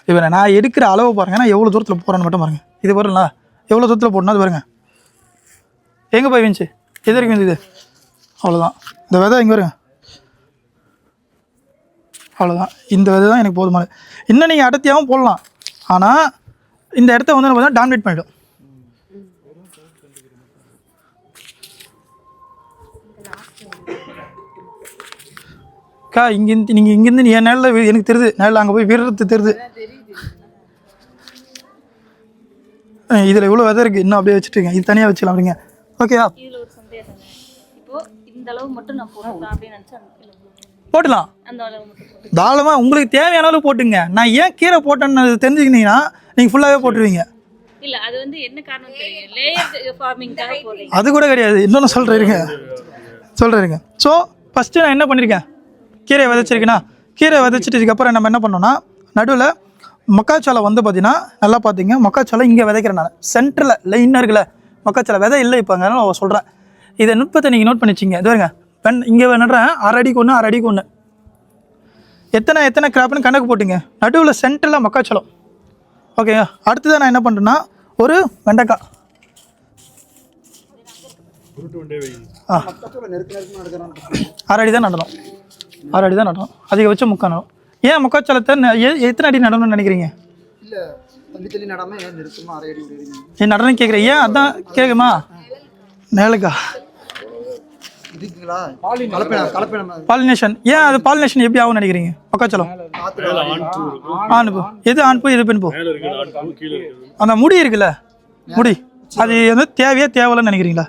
இப்போ நான் எடுக்கிற அளவு பாருங்கள், நான் எவ்வளோ தூரத்தில் போகிறேன்னு மட்டும் பாருங்கள். இது வரும்ல, எவ்வளோ தூரத்தில் போடணும் அது பாருங்கள். எங்கே போய் வீச்சு எது வரைக்கும் வந்து இது அவ்வளோதான். இந்த விதை இங்கே வருங்க, அவ்வளோதான். இந்த விதை தான் எனக்கு போதுமானது. இன்னும் நீங்கள் அடர்த்தியாகவும் போடலாம், ஆனால் இந்த இடத்த வந்து நம்ம டாமினேட் பண்ணிவிடும். இங்கேருந்து நீங்கள் இங்கேருந்து என் நேரில் எனக்கு தெரியுது, நேரில் அங்கே போய் வீடுறது தெரியுது. இதில் இவ்வளோ விதை இருக்குது, இன்னும் அப்படியே வச்சுட்டுருங்க. இது தனியாக வச்சுக்கலாம் அப்படிங்க. ஓகேவா? இதில் ஒரு சந்தேகம். இப்போ இந்த அளவு மட்டும் நான் போடலாம் அப்படின்னு நினச்சா போடலாம். அந்த அளவு மட்டும் தாராளமாக உங்களுக்கு தேவையான அளவு போட்டுங்க. நான் ஏன் கீரை போட்டேன்னு தெரிஞ்சுக்கினீங்கன்னா நீங்கள் ஃபுல்லாகவே போட்டுருவீங்க. இல்ல, அது வந்து என்ன காரணம் தெரியும், லேயர் ஃபார்மிங்காக போடுறீங்க. அது கூட கிடையாது. இன்னொன்று சொல்கிறேங்க. ஸோ ஃபஸ்ட்டு நான் என்ன பண்ணியிருக்கேன், கீரை விதைச்சிருக்கேன்னா கீரை விதைச்சிட்டதுக்கப்புறம் நம்ம என்ன பண்ணோம்னா நடுவில் மக்காச்சோளம் வந்து பார்த்தீங்கன்னா நல்லா பார்த்தீங்க, மக்காச்சோளம் இங்கே விதைக்கிறேன் நான் சென்டரில் லைனாக இருக்குல்ல, மக்காச்சோளம் விதை இல்லை இப்போ. அதனால நான் சொல்கிறேன், இதை நுட்பத்தை நீங்கள் நோட் பண்ணி வச்சிங்க. இது வருங்க, இங்கே நடுறேன் 1/2 அடிக்கு 1 1/2 அடிக்கு 1. எத்தனை கிராப்னு கணக்கு போட்டுங்க. நடுவில் சென்டரில் மக்காச்சோளம். ஓகேங்க. அடுத்ததான் நான் என்ன பண்ணுறேன்னா ஒரு வெண்டைக்காய் 1/2 அடி தான் நடணும். 1/2 அடி தான் நடணும், அதிகபட்சம் 3/4 நடணும். ஏன் மக்காச்சோளத்தை எத்தனை அடி நடணும்னு நினைக்கிறீங்க? இல்லை, தள்ளி நடாமல் ஏன் நிறுத்தமாக 1/2 அடி விடுறீங்க? ஏன் நடனம் கேட்குறேன், ஏன் அதான் கேட்குமா? நேலுக்கா இதுக்குங்களா கலப்பை பாலினேஷன். ஏன் அது பாலினேஷன் எப்படி ஆகும்னு நினைக்கிறீங்க? மக்காச்சோளம் ஆண் பூ, எது ஆண் பூ எது பெண் பூ? அந்த முடி இருக்குல்ல, முடி அது வந்து தேவையில்லைன்னு நினைக்கிறீங்களா?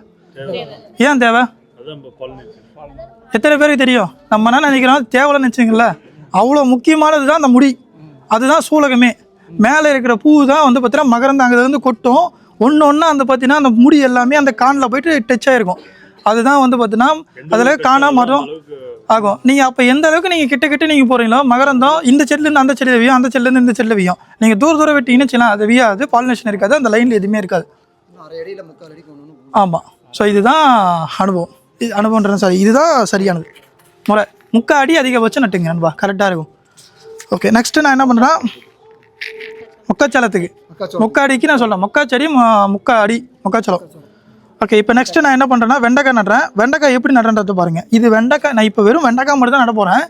ஏன் தேவை? எத்தனை பேருக்கு தெரியும்? நம்ம என்ன நினைக்கிறோம், தேவையில்லைன்னு நினச்சிங்களா? அவ்வளோ முக்கியமானது தான் அந்த முடி. அதுதான் சூலகமே. மேலே இருக்கிற பூ தான் வந்து பார்த்தீங்கன்னா மகரந்த அங்கே வந்து கொட்டும். ஒன்று அந்த பார்த்தீங்கன்னா அந்த முடி எல்லாமே அந்த கானில் போயிட்டு டச் ஆகிருக்கும். அதுதான் வந்து பார்த்தீங்கன்னா அதில் காணா மரம் ஆகும். நீங்கள் அப்போ எந்த அளவுக்கு நீங்கள் கிட்ட நீங்கள் போகிறீங்களோ மகரந்தம் இந்த செடிலேருந்து அந்த செடியில் வியும், அந்த செடிலேருந்து இந்த செடியில் வியும். நீங்கள் தூரம் வெட்டிங்கன்னு வச்சுக்கலாம், அது வியாது, பாலினேஷன் இருக்காது, அந்த லைனில் எதுவுமே இருக்காது. ஆமாம். ஸோ இதுதான் அனுபவம். இது அனுபவம்ன்றது இதுதான் சரியானது முறை. 3/4 அடி அதிகபட்சம் நட்டுங்க நண்பா, கரெக்டாக இருக்கும். ஓகே, நெக்ஸ்ட்டு நான் என்ன பண்ணுறேன், மொக்காச்சலத்துக்கு 3/4 அடிக்கு நான் சொல்கிறேன், மொக்காச்செடி 3/4 அடி மொக்காச்சலம். ஓகே, இப்போ நெக்ஸ்ட்டு நான் என்ன பண்ணுறேன்னா வெண்டைக்காய் நடுறேன். வெண்டைக்காய் எப்படி நடுறதை பாருங்கள். இது வெண்டைக்காய், நான் இப்போ வெறும் வெண்டைக்காய் மட்டும் தான் நட போகிறேன்.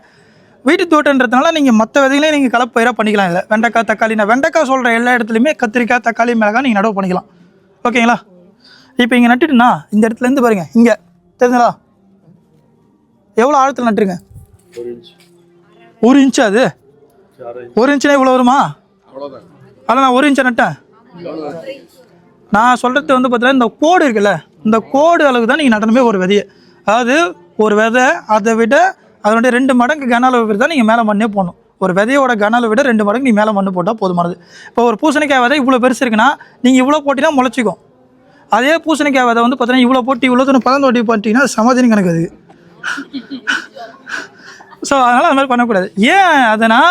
வீட்டு தோட்டன்றதுனால நீங்கள் மற்ற விதைகளையும் நீங்கள் கலப்பயிராக பண்ணிக்கலாம். இல்லை வெண்டைக்காய் தக்காளி, நான் வெண்டைக்காய் சொல்கிற எல்லா இடத்துலையுமே கத்திரிக்காய் தக்காளி மிளகாய் நீங்கள் நடவு பண்ணிக்கலாம். ஓகேங்களா? இப்போ இங்கே நட்டுட்டுனா இந்த இடத்துலேருந்து பாருங்கள், இங்கே தெரிஞ்சுங்களா எவ்வளோ ஆழத்தில் நட்டுருங்க? 1 இன்ச்சு. அது 1 இன்ச்சுனா இவ்வளோ வருமா? அதில் நான் 1 இன்ச்சை நட்டேன். நான் சொல்கிறது வந்து பார்த்தீங்கன்னா இந்த கோடு இருக்குல்ல, இந்த கோடு அளவுக்கு தான் நீங்கள் நடனமே ஒரு விதையை. அதாவது ஒரு விதை அதை விட அதனுடைய 2 மடங்கு கன அளவு தான் நீங்கள் மேலே மண்ணே போடணும். ஒரு விதையோட கன அளவு விட 2 மடங்கு நீ மேலே மண்ணு போட்டால் போதுமானது. இப்போ ஒரு பூசணிக்காய் விதை இவ்வளோ பெருசு இருக்குன்னா நீங்கள் இவ்வளோ போட்டிங்கன்னா முளைச்சிக்கும். அதே பூசணிக்காய் விதை வந்து பார்த்தீங்கன்னா இவ்வளோ போட்டு இவ்வளோ தூரம் பழம் தோட்டி போட்டிங்கன்னா சமாதானம் கணக்கு அது. ஸோ அதனால் அது மாதிரி பண்ணக்கூடாது. ஏன் அதனா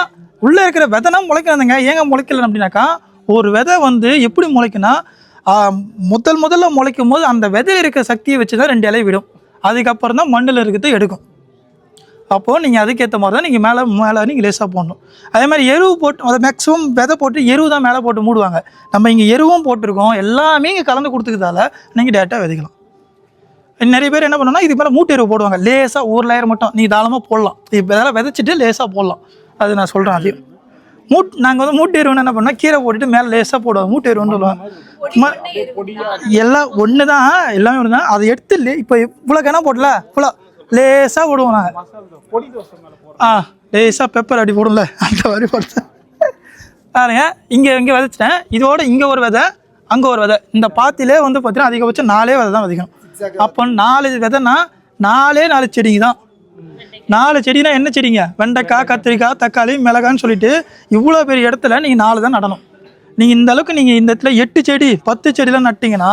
உள்ளே இருக்கிற விதைனா முளைக்கிறாங்க, ஏங்க முளைக்கல அப்படின்னாக்கா, ஒரு விதை வந்து எப்படி முளைக்குன்னா முதல்ல முளைக்கும் போது அந்த விதையில் இருக்கிற சக்தியை வச்சு தான் 2 இலை விடும். அதுக்கப்புறம் தான் மண்ணில் இருக்கிறது எடுக்கும். அப்போது நீங்கள் அதுக்கேற்ற மாதிரி தான் நீங்கள் மேலே நீங்கள் லேசாக போடணும். அதே மாதிரி எருவு போட்டு, அதை மேக்ஸிமம் விதை போட்டு எருவு தான் மேலே போட்டு மூடுவாங்க. நம்ம இங்கே எருவும் போட்டிருக்கோம், எல்லாமே இங்கே கலந்து கொடுத்துக்கிறதால நீங்கள் டேரெக்டாக விதைக்கலாம். நிறைய பேர் என்ன பண்ணணும்னா இதுக்கு மேலே மூட்டை எருவு போடுவாங்க, லேசாக 1 லேயர் மட்டும் நீங்கள் தாராளமாக போடலாம். இப்போ இதெல்லாம் விதைச்சிட்டு லேசாக போடலாம். அது நான் சொல்கிறேன். அதையும் நாங்கள் வந்து மூட்டை எருவுன்னு என்ன பண்ணால் கீரை போட்டுட்டு மேலே லேசாக போடுவோம். மூட்டை எருவுன்னு சொல்லுவாங்க. எல்லாம் ஒன்று தான், எல்லாமே ஒன்று தான். அதை எடுத்து இப்போ இவ்வளோ கணா போடல ஃபுல்லாக லேசாக போடுவோம் நாங்கள். லேசாக பெப்பர் அப்படி போடும்ல, அந்த மாதிரி போடுறேன் பாருங்க. இங்கே விதைச்சிட்டேன். இதோட இங்கே ஒரு விதை, அங்கே ஒரு விதை. இந்த பாத்திலே வந்து பார்த்தீங்கன்னா அதிகபட்சம் 4 விதை தான் விதைக்கணும். அப்போ 4 விதைனா 4 செடிங்க தான். 4 செடினா என்ன செடிங்க? வெண்டைக்காய் கத்திரிக்காய் தக்காளி மிளகான்னு சொல்லிட்டு இவ்வளோ பெரிய இடத்துல நீங்கள் 4 தான் நடணும். நீங்கள் இந்த அளவுக்கு நீங்கள் இந்த இடத்துல 8 செடி 10 செடிலாம் நட்டிங்கன்னா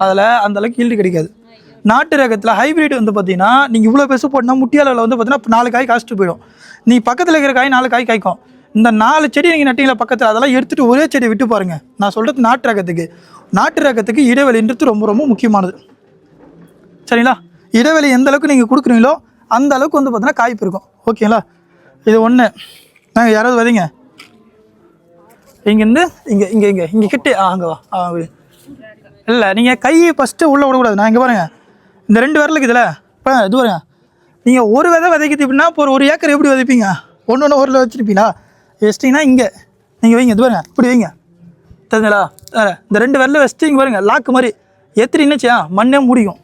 அதில் அந்த அளவுக்கு ஈல்டு கிடைக்காது. நாட்டு ரகத்தில் ஹைப்ரிட் வந்து பார்த்தீங்கன்னா நீங்கள் இவ்வளோ பெருசு போட்டால் முட்டியாளில் வந்து பார்த்தீங்கன்னா 4 காய் காய்ச்சிட்டு போயிடும். நீ பக்கத்தில் இருக்கிற காய் 4 காய் காய்க்கும். இந்த 4 செடி நீங்கள் நட்டிங்களா பக்கத்தில், அதெல்லாம் எடுத்துகிட்டு ஒரே செடி விட்டு பாருங்கள். நான் சொல்கிறது நாட்டு ரகத்துக்கு இடைவெளின்றது ரொம்ப ரொம்ப முக்கியமானது. சரிங்களா? இடைவெளி எந்த அளவுக்கு நீங்கள் கொடுக்குறீங்களோ அந்த அளவுக்கு வந்து பார்த்தீங்கன்னா காய்ப்பு இருக்கும். ஓகேங்களா? இது ஒன்று. நாங்கள் யாராவது விதைங்க இங்கேருந்து இங்கே கிட்டே அங்கே வா. இல்லை நீங்கள் கையை ஃபஸ்ட்டு உள்ளே விடக்கூடாது. நான் இங்கே பாருங்கள், இந்த 2 விரலுக்கு இதில் இது பாருங்க. நீங்கள் ஒரு விதை விதைக்குது அப்படின்னா இப்போ ஒரு ஏக்கர் எப்படி விதைப்பீங்க? ஒன்று ஒரு வச்சுருப்பீங்களா? வச்சிட்டிங்கன்னா இங்கே நீங்கள் வைங்க. இது பாருங்க, இப்படி வைங்க. தெரிஞ்சுங்களா? இந்த 2 விரல வச்சுட்டு இங்கே பாருங்க, லாக்கு மாதிரி ஏற்றினீங்கச்சியா மண்ணே மூடிக்கும்.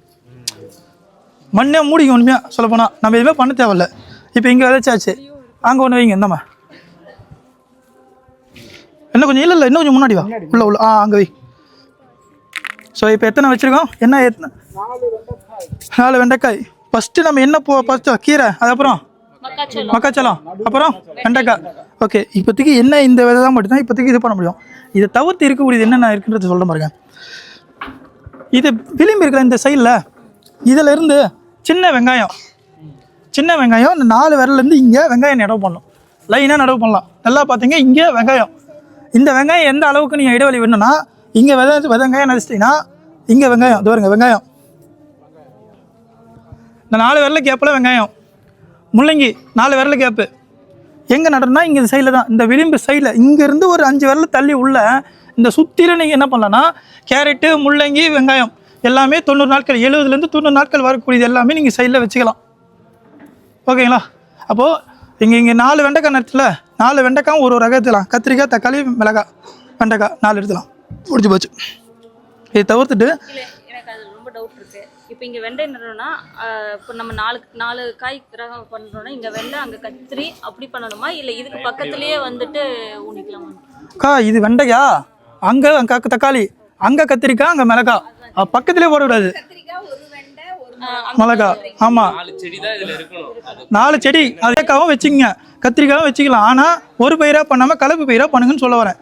உண்மையாக சொல்ல போனால் நம்ம எதுவுமே பண்ண தேவையில்ல. இப்போ இங்கே விதைச்சாச்சு, அங்கே ஒன்று வைங்க. இந்தம்மா இன்னும் கொஞ்சம் இல்லை இன்னும் கொஞ்சம் முன்னாடி வா. உள்ள அங்கே வை. ஸோ இப்போ எத்தனை வச்சுருக்கோம்? எத்தனை? 4 வெண்டைக்காய். ஃபஸ்ட்டு நம்ம என்ன ஃபஸ்ட்டு கீரை, அதுக்கப்புறம் மக்காச்சோளம், அப்புறம் வெண்டைக்காய். ஓகே, இப்போதைக்கு என்ன இந்த விதை தான் மட்டும்தான் இப்போதைக்கு இது பண்ண முடியும். இதை தவிர்த்து இருக்கக்கூடியது என்னென்ன இருக்குன்றது சொல்ல பாருங்க. இது விளிம்பு இருக்கிற இந்த சைடில் இதில் இருந்து சின்ன வெங்காயம் இந்த 4 விரலேருந்து இங்கே வெங்காயம் நடவு பண்ணணும். லைனாக நடவு பண்ணலாம். நல்லா பார்த்தீங்க, இங்கே வெங்காயம். இந்த வெங்காயம் எந்த அளவுக்கு நீங்கள் இடைவெளி வேணும்னா, இங்கே வெங்காயம் நடிச்சிட்டிங்கன்னா இங்கே வெங்காயம், இது வருங்க வெங்காயம். இந்த 4 விரல கேப்பில் வெங்காயம். முள்ளங்கி 4 விரல கேப்பு. எங்கே நடணும்னா இங்கே இந்த சைடில் தான், இந்த விளிம்பு சைடில். இங்கேருந்து ஒரு 5 விரல தள்ளி உள்ள இந்த சுற்றிலும் நீங்கள் என்ன பண்ணலான்னா கேரட்டு முள்ளங்கி வெங்காயம் எல்லாமே 90 நாட்கள் 70லேருந்து 90 நாட்கள் வரக்கூடியது எல்லாமே நீங்கள் சைடில் வச்சுக்கலாம். ஓகேங்களா? அப்போது இங்கே 4 வெண்டைக்காய் நட்டுல 4 வெண்டைக்காய் ஒரு ரகம் எடுத்துக்கலாம். கத்திரிக்காய் தக்காளி மிளகாய் வெண்டைக்காய் 4 எடுத்துக்கலாம். முடிஞ்சு போச்சு. இதை தவிர்த்துட்டு எனக்கு அது ரொம்ப டவுட் இருக்குது. இப்போ இங்கே வெண்டை நடுறோன்னா இப்போ நம்ம 4 காய் ரகம் பண்ணுறோன்னா இங்கே வெண்டை அங்கே கத்திரி அப்படி பண்ணணுமா, இல்லை இதுக்கு பக்கத்துலேயே வந்துட்டு ஊனிக்கலாமா? இது வெண்டைக்கா, அங்கே தக்காளி, அங்கே கத்திரிக்காய், அங்கே மிளகாய், பக்கத்துலேயே போடக்கூடாது. மிளகாய் ஆமாம் 4 செடி அதேக்காவும் வச்சுக்கோங்க, கத்திரிக்காயும் வச்சுக்கலாம். ஆனால் ஒரு பயிராக பண்ணாமல் கலப்பு பயிராக பண்ணுங்கன்னு சொல்ல வரேன்.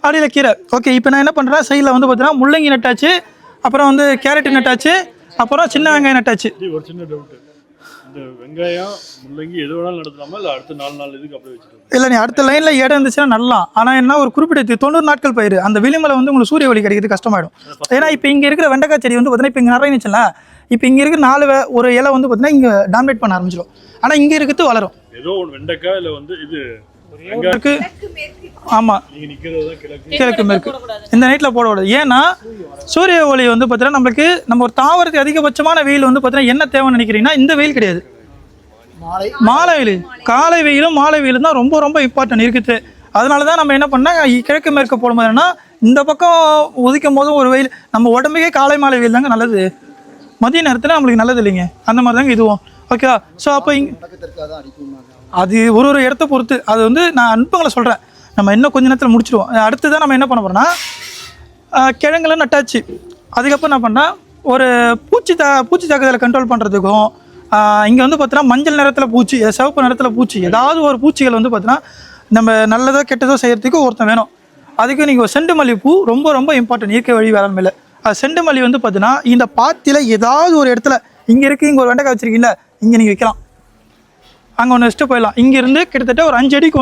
அடியில் கீரை. ஓகே, இப்போ நான் என்ன பண்ணுறேன், சைடில் வந்து பார்த்தீங்கன்னா முள்ளங்கி நட்டாச்சு, அப்புறம் வந்து கேரட்டு நட்டாச்சு, அப்புறம் சின்ன வெங்காயம் நட்டாச்சு. ஒரு சின்ன டவுட்டு, இந்த வெங்காயம் முள்ளங்கி எது வேணாலும் நடத்தலாமா, இல்லை அடுத்த 4 நாள் இதுக்கு அப்படியே வச்சுக்கலாம்? இல்லை, நீ அடுத்த லைனில் இடம் இருந்துச்சுன்னா நல்லா. ஆனால் என்ன ஒரு குறிப்பிட்ட 90 நாட்கள் பயிர், அந்த விளிம்பில் வந்து உங்களுக்கு சூரிய ஒளி கிடைக்கிறது கஷ்டமாயிடும். ஏன்னா இப்போ இங்கே இருக்கிற வெண்டைக்காய் செடி வந்து பார்த்தீங்கன்னா இப்போ இங்கே நிறையச்சுல இப்போ இங்கே இருக்க ஒரு இலை வந்து பார்த்தீங்கன்னா இங்கே டாமினேட் பண்ண ஆரம்பிச்சிடும். ஆனால் இங்கே இருக்கிறது வளரும். ஏதோ ஒரு வெண்டைக்காய் இல்லை வந்து இது இருக்கு. ஆமாம், நீங்க நிக்கிறது தான் கிழக்கு கிழக்கு மேற்கு. இந்த நைட்டில் போடக்கூடாது. ஏன்னா சூரிய ஒளி வந்து பார்த்தீங்கன்னா நம்மளுக்கு நம்ம ஒரு தாவரத்துக்கு அதிகபட்சமான வெயில் வந்து பார்த்தீங்கன்னா என்ன தேவைன்னு நினைக்கிறீங்கன்னா இந்த வெயில் கிடையாது, மாலை வெயில். காலை வெயிலும் மாலை வெயிலும் தான் ரொம்ப ரொம்ப இம்பார்ட்டன்ட் இருக்குது. அதனால தான் நம்ம என்ன பண்ணால் கிழக்கு மேற்கு போடும்போது என்னன்னா இந்த பக்கம் உதிக்கும் போதும் ஒரு வெயில் நம்ம உடம்புக்கே காலை மாலை வெயில் தாங்க நல்லது. மதிய நேரத்தில் நம்மளுக்கு நல்லது இல்லைங்க. அந்த மாதிரி தாங்க இதுவும். ஓகேவா? ஸோ அப்போ அது ஒரு இடத்த பொறுத்து அது வந்து நான் அனுப்பங்களை சொல்கிறேன். நம்ம இன்னும் கொஞ்ச நேரத்தில் முடிச்சிடுவோம். அடுத்து தான் நம்ம என்ன பண்ண போகிறோம்னா கிழங்குலாம் நட்டாச்சு. அதுக்கப்புறம் என்ன பண்ணால் ஒரு பூச்சி தாக்குதலை கண்ட்ரோல் பண்ணுறதுக்கும் இங்கே வந்து பார்த்தீங்கன்னா மஞ்சள் நிறத்தில் பூச்சி, சிவப்பு நிறத்தில் பூச்சி, ஏதாவது ஒரு பூச்சிகள் வந்து பார்த்தீங்கன்னா நம்ம நல்லதோ கெட்டதோ செய்கிறதுக்கு ஒருத்தன் வேணும். அதுக்கு நீங்கள் செண்டு மல்லிகைப்பூ ரொம்ப ரொம்ப இம்பார்ட்டன்ட் இயற்கை வழி வேளாண்மையில். அது செண்டு மல்லி வந்து பார்த்தீங்கன்னா இந்த பாத்தியில் ஏதாவது ஒரு இடத்துல இங்கே இருக்குது, இங்கே ஒரு வெண்டைக்காய் வச்சுருக்கீங்களா, இங்கே நீங்கள் வைக்கலாம். அங்கே ஒன்று வச்சுட்டு போயிடலாம். இங்கேருந்து கிட்டத்தட்ட ஒரு 5 அடிக்கு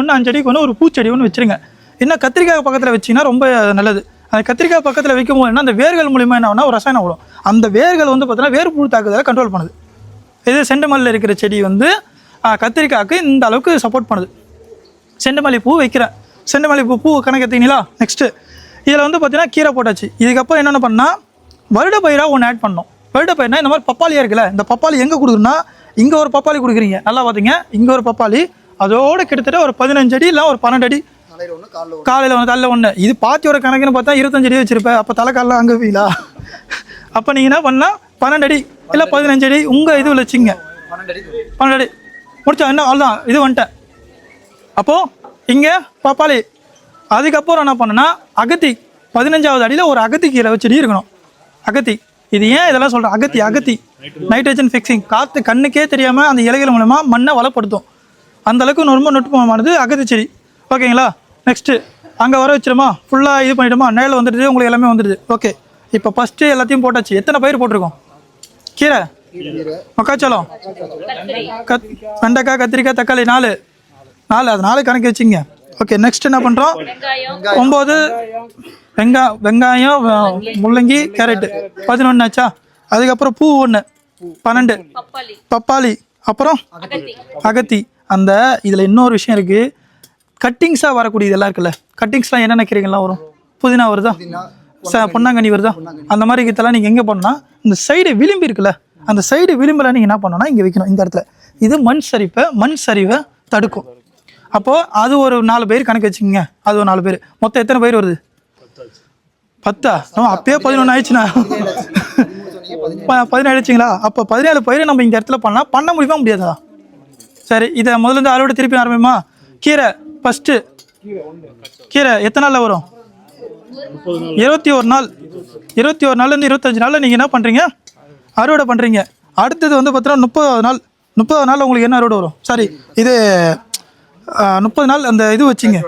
ஒன்று ஒரு பூச்செடி ஒன்று வச்சுருங்க. இன்னும் கத்திரிக்காய் பக்கத்தில் வச்சிங்கன்னா ரொம்ப நல்லது. அந்த கத்திரிக்காய் பக்கத்தில் வைக்கும் போது என்ன அந்த வேர்கள் மூலிமா என்ன ஆகுனா ஒரு ரசாயனம் வரும். அந்த வேர்கள் வந்து பார்த்தீங்கன்னா வேர்ப்புழு தாக்குதலை கண்ட்ரோல் பண்ணுது. இது செண்டு மல்லியில் இருக்கிற செடி வந்து கத்திரிக்காய்க்கு இந்த அளவுக்கு சப்போர்ட் பண்ணுது. செண்டு மல்லி பூ வைக்கிறேன். செண்டு மல்லி பூ கணக்கு எடுத்தீங்களா? நெக்ஸ்ட்டு இதில் வந்து பார்த்தீங்கன்னா கீரை போட்டாச்சு. இதுக்கப்புறம் என்னென்ன பண்ணால் வருட பயிராக ஒன்று ஆட் பண்ணோம். வருட பயிர்னா இந்த மாதிரி பப்பாளியாக இருக்குல்ல, இந்த பப்பாளி எங்கே கொடுக்குறோன்னா இங்கே ஒரு பப்பாளி கொடுக்குறீங்க. நல்லா பார்த்தீங்க, இங்கே ஒரு பப்பாளி, அதோடு கிட்டத்தட்ட ஒரு 15 அடி இல்லை ஒரு 12 அடி. காலையில் ஒன்று காலையில் ஒன்று. இது பாத்தியோட கணக்குன்னு பார்த்தா 25 அடி வச்சுருப்பேன். அப்போ தலை காலில் அங்கே வீலா? அப்போ நீங்கள் என்ன பண்ணால் 12 அடி இல்லை 15 அடி உங்கள் இது வச்சுங்க. 12 அடி முடிச்சா என்ன அவ்வளோதான். இது வந்துட்டேன். அப்போது இங்கே பப்பாளி. அதுக்கப்புறம் என்ன பண்ணேன்னா அகத்தி 15வது அடியில் ஒரு அகத்தி கீரை செடி இருக்கணும். அகத்தி இது ஏன் இதெல்லாம் சொல்கிறேன்? அகத்தி நைட்ரஜன் ஃபிக்ஸிங். காற்று கண்ணுக்கே தெரியாமல் அந்த இலைகள் மூலமாக மண்ணை வளப்படுத்தும். அந்தளவுக்கு ரொம்ப நுட்பமானது அகத்தி செடி. ஓகேங்களா? நெக்ஸ்ட்டு அங்கே வர வச்சிருமா, ஃபுல்லாக இது பண்ணிவிடுமா, நேரில் வந்துடுது, உங்களுக்கு எல்லாமே வந்துடுது. ஓகே, இப்போ ஃபஸ்ட்டு எல்லாத்தையும் போட்டாச்சு. எத்தனை பயிர் போட்டிருக்கோம்? கீரை, மக்காச்சோளம், வெண்டைக்காய், கத்திரிக்காய், தக்காளி 4 அது 4 கணக்கு வச்சுங்க. ஓகே, நெக்ஸ்ட் என்ன பண்ணுறோம்? 9 வெங்காயம், முள்ளங்கி, கேரட்டு 11 ஆச்சா? அதுக்கப்புறம் பூ 1 12 பப்பாளி, அப்புறம் அகத்தி. அந்த இதில் இன்னொரு விஷயம் இருக்குது. கட்டிங்ஸாக வரக்கூடிய இதெல்லாம் இருக்குல்ல, கட்டிங்ஸ்லாம் என்னென்ன கீரைகள்லாம் வரும்? புதினா வருதா, பொன்னாங்கண்ணி வருதா, அந்த மாதிரி இதெல்லாம் நீங்கள் எங்கே பண்ணணும்னா இந்த சைடு விளிம்பு இருக்குல்ல, அந்த சைடு விளிம்பில் நீங்கள் என்ன பண்ணணும்னா இங்கே வைக்கணும். இந்த இடத்துல இது மண் சரிவை தடுக்கும். அப்போது அது ஒரு 4 பேர் கணக்கு வச்சுக்கோங்க. அது ஒரு 4 பேர். மொத்தம் எத்தனை பயிர் வருது? 10. அப்பயே 11 ஆயிடுச்சுண்ணா. 17 ஆயிடுச்சிங்களா? அப்போ 17 பயிர் நம்ம இந்த இடத்துல பண்ண முடியுமா முடியாதா? சரி, இதை முதல்ல அறுவடை திருப்பி ஆரம்பிமா. கீரை ஃபஸ்ட்டு. கீரை எத்தனை நாளில் வரும்? 21 நாள். 21 நாள்லேருந்து 25 நாளில் நீங்கள் என்ன பண்ணுறீங்க? அறுவடை பண்ணுறீங்க. அடுத்தது வந்து பார்த்தீங்கன்னா 30வது நாள் உங்களுக்கு என்ன அறுவடை வரும்? சாரி, இது 30 நாள் அந்த இது வச்சிங்க.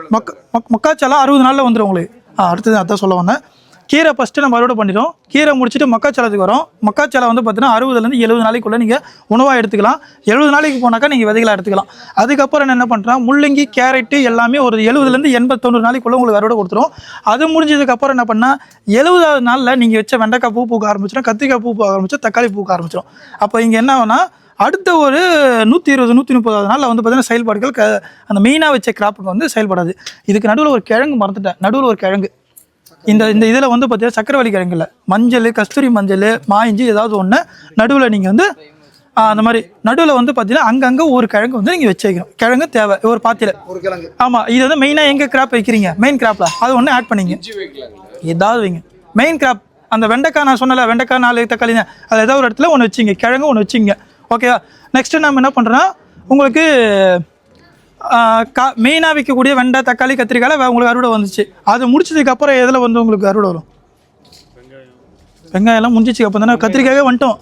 மக்காச்சோளம் 60 நாளில் வந்துடும் உங்களுக்கு. அடுத்தது அதான் சொல்ல வந்தேன். கீரை ஃபஸ்ட்டு நம்ம அறுவடை பண்ணிடுறோம். கீரை முடிச்சுட்டு மக்காச்சோளத்துக்கு வரும். மக்காச்சோளம் வந்து பார்த்தீங்கன்னா 60லேருந்து 70 நாளைக்குள்ளே நீங்கள் உணவாக எடுத்துக்கலாம். 70 நாளைக்கு போனாக்கா நீங்கள் விதைகளாக எடுத்துக்கலாம். அதுக்கப்புறம் என்ன பண்ணுறோம்? முள்ளங்கி, கேரட்டு எல்லாமே ஒரு 70லேருந்து 80-90 நாளைக்குள்ளே உங்களுக்கு அறுவடை கொடுத்துரும். அது முடிஞ்சதுக்கப்புறம் என்ன பண்ணால் 70வது நாளில் நீங்கள் வச்ச வெண்டைக்காய் பூ பூக்க ஆரம்பிச்சிடும், கத்திரிக்காய் பூ பூக்க ஆரம்பிச்சிடும், தக்காளி பூக்க ஆரம்பிச்சிடும். அப்போ இங்கே என்ன ஆகுனா அடுத்த ஒரு 120-130வது நாளில் வந்து பார்த்தீங்கன்னா செயல்பாடுகள் அந்த மெயினாக வச்ச கிராப்புக்கு வந்து செயல்படாது. இதுக்கு நடுவில் ஒரு கிழங்கு மறந்துட்டேன். நடுவில் ஒரு கிழங்கு இந்த இதில் வந்து பார்த்தீங்கன்னா சக்கரவள்ளி கிழங்குல மஞ்சள், கஸ்தூரி மஞ்சள், மாயிஞ்சி ஏதாவது ஒன்று நடுவில் நீங்கள் வந்து அந்த மாதிரி நடுவில் வந்து பார்த்தீங்கன்னா அங்கங்கே ஒரு கிழங்கு வந்து நீங்கள் வச்சு வைக்கணும். கிழங்கு தேவை ஒரு பாத்தியில் ஒரு கிழங்கு. ஆமாம், இது வந்து மெயினாக எங்கே கிராப் வைக்கிறீங்க? மெயின் கிராப்பில் அது ஒன்று ஆட் பண்ணிங்க. ஏதாவது வைங்க மெயின் கிராப். அந்த வெண்டைக்காய் நான் சொன்னல, வெண்டைக்காய் 4 தக்காளி, அது ஏதாவது ஒரு இடத்துல ஒன்று வச்சிங்க, கிழங்கு ஒன்று வச்சிங்க. ஓகேவா? நெக்ஸ்ட்டு நம்ம என்ன பண்ணுறோன்னா உங்களுக்கு மெயினாக விற்கக்கூடிய வெண்டை, தக்காளி, கத்திரிக்காயில் உங்களுக்கு அறுவடை வந்துச்சு. அது முடிச்சதுக்கப்புறம் எதில் வந்து உங்களுக்கு அறுவடை வரும்? வெங்காயம்லாம் முடிஞ்சிச்சு. அப்போ தானே கத்திரிக்காயே வந்துட்டோம்.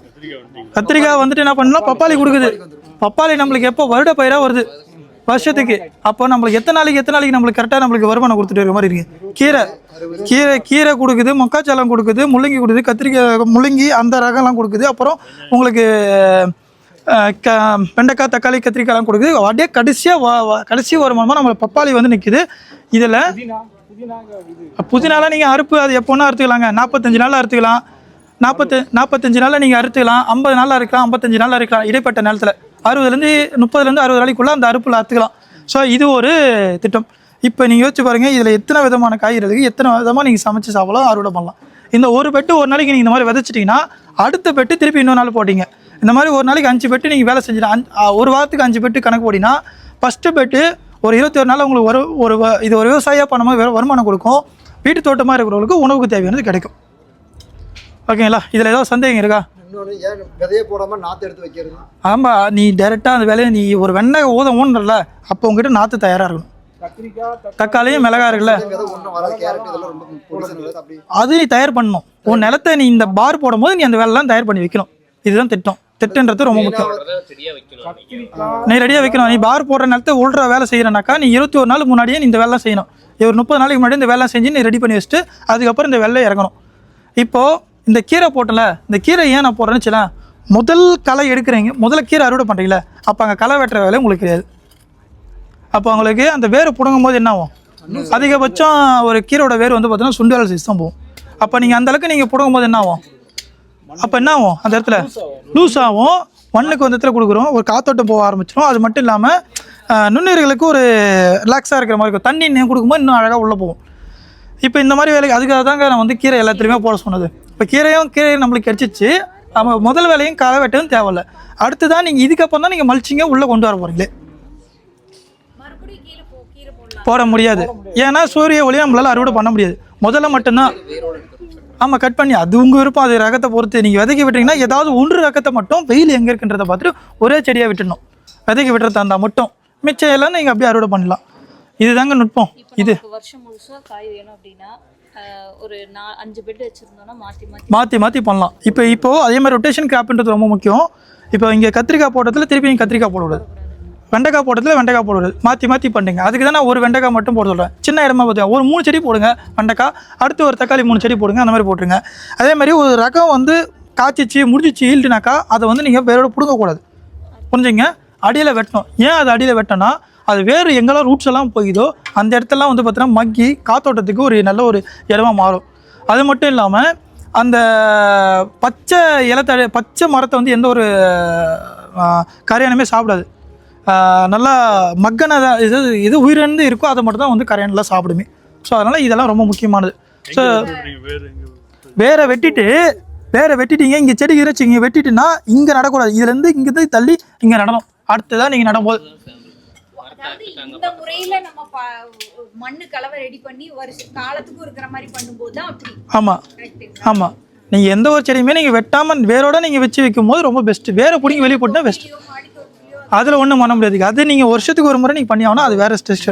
கத்திரிக்காய் வந்துட்டு என்ன பண்ணலாம்? பப்பாளி கொடுக்குது. பப்பாளி நம்மளுக்கு எப்போ வருட பயிராக வருது? வருஷத்துக்கு. அப்போ நம்மளுக்கு எத்தனை நாளைக்கு நம்மளுக்கு கரெக்டாக நம்மளுக்கு வருமானம் கொடுத்துட்டு இருக்க மாதிரி இருக்குது. கீரை கொடுக்குது, மக்காச்சோளம் கொடுக்குது, முள்ளங்கி கொடுக்குது, கத்திரிக்காய், முள்ளங்கி அந்த ரகம்லாம் கொடுக்குது. அப்புறம் உங்களுக்கு வெண்டைக்காய், தக்காளி, கத்திரிக்காய்லாம் கொடுக்குது. அப்படியே கடைசி வருமானமாக நம்மளுக்கு பப்பாளி வந்து நிற்குது. இதில் புதினாலாம் நீங்கள் அறுப்பு அது எப்போன்னா அறுத்துக்கலாங்க. 45 நாளில் அறுத்துக்கலாம். 45 நாளில் நீங்கள் அறுத்துக்கலாம், 50 நாளில் இருக்கலாம், 55 நாளில் இருக்கலாம். இடைப்பட்ட நேரத்தில் 60 நாளைக்குள்ளே அந்த அறுப்பில் அறுத்துக்கலாம். ஸோ இது ஒரு திட்டம். இப்போ நீங்கள் யோசிச்சு பாருங்கள், இதில் எத்தனை விதமான காய்கறி இருக்குது, எத்தனை விதமாக நீங்கள் சமைச்சு சாப்பிடலாம், அறுவடை பண்ணலாம். இந்த ஒரு பெட்டு ஒரு நாளைக்கு நீங்கள் இந்த மாதிரி விதைச்சிட்டிங்கன்னா அடுத்த பெட்டு திருப்பி இன்னொரு நாள் போட்டிங்க. இந்த மாதிரி ஒரு நாளைக்கு 5 பெட்டு நீங்கள் வேலை செஞ்சுட்டு ஒரு வாரத்துக்கு 5 பெட்டு கணக்கு போட்டிங்கன்னா ஃபஸ்ட்டு பெட்டு ஒரு 21 நாள் உங்களுக்கு இது ஒரு விவசாயியாக பண்ணும்போது வருமானம் கொடுக்கும். வீட்டு தோட்டமாக இருக்கிறவங்களுக்கு உணவுக்கு தேவையானது கிடைக்கும். ஓகேங்களா? இதில் ஏதாவது சந்தேகம் இருக்கா? இன்னொன்று, ஏன் விதையே போடாமல் நாற்று எடுத்து வைக்கிறது? ஆமாம், நீ டைரெக்டாக அந்த வேலையை நீ ஒரு வெண்ணெய் ஊன்றல, அப்போ உங்ககிட்ட நாற்று தயாராக இருக்கணும். தக்காளியும் மிளகா இருக்குல்ல, விதை ஒன்றும் வராது. கேரட் இதெல்லாம் ரொம்ப பொடிசு அப்படி அது நீ தயார் பண்ணணும். உன் நிலத்தை நீ இந்த பார் போடும்போது நீ அந்த வேலைலாம் தயார் பண்ணி வைக்கணும். இதுதான் திட்டன்றது ரொம்ப முக்கியம். நீ ரெடியாக வைக்கணும். நீ பார் போடுற நிலத்தை உள்ற வேலை செய்யறனாக்கா நீ 21 நாள் முன்னாடியே நீ இந்த வேலை செய்யணும். ஒரு 30 நாளைக்கு முன்னாடி இந்த வேலை செஞ்சு நீ ரெடி பண்ணி வச்சுட்டு அதுக்கப்புறம் இந்த வெள்ளை இறங்கணும். இப்போது இந்த கீரை போட்டல, இந்த கீரை ஏன் நான் போடுறேன்னு வச்சுலாம், முதல் களை எடுக்கிறீங்க, முதல்ல கீரை அறுவடை பண்ணுறீங்களே, அப்போ அங்கே களை வெட்டுற வேலை உங்களுக்கு கிடையாது. அப்போ உங்களுக்கு அந்த வேறு பிடுங்கும் போது என்ன ஆகும்? அதிகபட்சம் ஒரு கீரோட வேர் வந்து பார்த்தீங்கன்னா சுண்டு வேலை சைஸ் தான் போகும். அப்போ நீங்கள் அந்தளவுக்கு நீங்கள் பிடுங்கும் போது என்ன ஆகும்? அப்போ என்ன ஆகும்? அந்த இடத்துல லூஸ் ஆகும். மண்ணுக்கு வந்து இடத்துல கொடுக்குறோம், ஒரு காத்தோட்டம் போக ஆரம்பிச்சிடும். அது மட்டும் இல்லாமல் நுண்ணுயிர்களுக்கு ஒரு ரிலாக்ஸாக இருக்கிற மாதிரி இருக்கும். தண்ணி நீங்கள் கொடுக்கும்போது இன்னும் அழகாக உள்ளே போகும். இப்போ இந்த மாதிரி வேலைக்கு அதுக்காக தாங்க நான் வந்து கீரை எல்லாத்துலேயுமே போட சொன்னது. இப்போ கீரையும் நம்மளுக்கு கிடச்சிச்சு. நம்ம முதல் வேலையும் களை வெட்டவும் தேவையில்லை. அடுத்து தான் நீங்கள் இதுக்கப்புறம் தான் நீங்கள் மல்ச்சிங்க உள்ளே கொண்டு வர போகிறீங்களே. போட முடியாது. ஏன்னா சூரிய ஒளியை நம்மளால் அறுவடை பண்ண முடியாது. முதல்ல மட்டும்தான். ஆமாம், கட் பண்ணி அது உங்கள் விருப்பம். அது ரகத்தை பொறுத்து நீங்கள் விதைக்க விட்டுறீங்கன்னா ஏதாவது ஒன்று ரகத்தை மட்டும் வெயில் எங்கே இருக்குன்றதை பார்த்துட்டு ஒரே செடியாக விட்டுடணும். விதைக்க விட்டுறதா இருந்தால் மட்டும், மிச்சம் எல்லாம் நீங்கள் அப்படியே அறுவடை பண்ணலாம். இதுதாங்க நுட்பம். இது வருஷம் முழுசா காய் வேணும் அப்படின்னா ஒரு 5 பெட் வச்சிருந்தோம்னா மாற்றி பண்ணலாம். இப்போ அதே மாதிரி ரொட்டேஷன் கிராப்ன்றது ரொம்ப முக்கியம். இப்போ இங்கே கத்திரிக்காய் போட்டதில் திருப்பி நீங்கள் கத்திரிக்காய் போடக்கூடாது, வெண்டைக்காய் போட்டதில் வெண்டைக்காய் போடக்கூடாது. மாற்றி பண்ணுங்க. அதுக்கு தான் நான் ஒரு வெண்டைக்காய் மட்டும் போட சொல்கிறேன். சின்ன இடமா பார்த்தீங்க, ஒரு 3 செடி போடுங்க வெண்டைக்காய், அடுத்து ஒரு தக்காளி 3 செடி போடுங்க, அந்த மாதிரி போட்டுருங்க. அதே மாதிரி ஒரு ரகம் வந்து காய்ச்சிச்சு முடிஞ்சிச்சு ஈல்டுனாக்கா அதை வந்து நீங்கள் வேரோட பிடுங்கக்கூடாது. புரிஞ்சுங்க? அடியில் வெட்டணும். ஏன் அது அடியில் வெட்டணும்னா அது வேறு எங்கெல்லாம் ரூட்ஸ் எல்லாம் போகுதோ அந்த இடத்தெல்லாம் வந்து பார்த்தீங்கன்னா மக்கி காத்தோட்டத்துக்கு ஒரு நல்ல ஒரு இடமா மாறும். அது மட்டும் இல்லாமல் அந்த பச்சை மரத்தை வந்து எந்த ஒரு கரையானுமே சாப்பிடாது. நல்லா மக்கன இது உயிரிழந்து இருக்கோ அதை மட்டும் தான் வந்து கரையானெலாம் சாப்பிடுமே. ஸோ அதனால் இதெல்லாம் ரொம்ப முக்கியமானது. ஸோ வேரை வெட்டிட்டீங்க, இங்கே செடி இருந்துச்சு, இங்கே வெட்டிட்டுன்னா இங்கே நடக்கூடாது. இதுலேருந்து இங்கேருந்து தள்ளி இங்கே நடணும். அடுத்ததான் நீங்கள் நடும்போது இந்த முறையில நம்ம மண்ணு கலவை ரெடி பண்ணி காலத்துக்கும் இருக்கிற மாதிரி பண்ணும்போது தான் அப்படி. ஆமாம். நீங்கள் எந்த ஒரு செடியுமே நீங்கள் வெட்டாமல் வேரோட நீங்கள் வச்சு வைக்கும் போது ரொம்ப பெஸ்ட்டு. வேரை பிடிங்கி வெளியே போட்டுனா பெஸ்ட்டு. அதில் ஒன்றும் பண்ண முடியாது. அது நீங்கள் வருஷத்துக்கு ஒரு முறை நீங்கள் பண்ணி ஆகணும். அது வேறு ஸ்ட்ரெஸ்.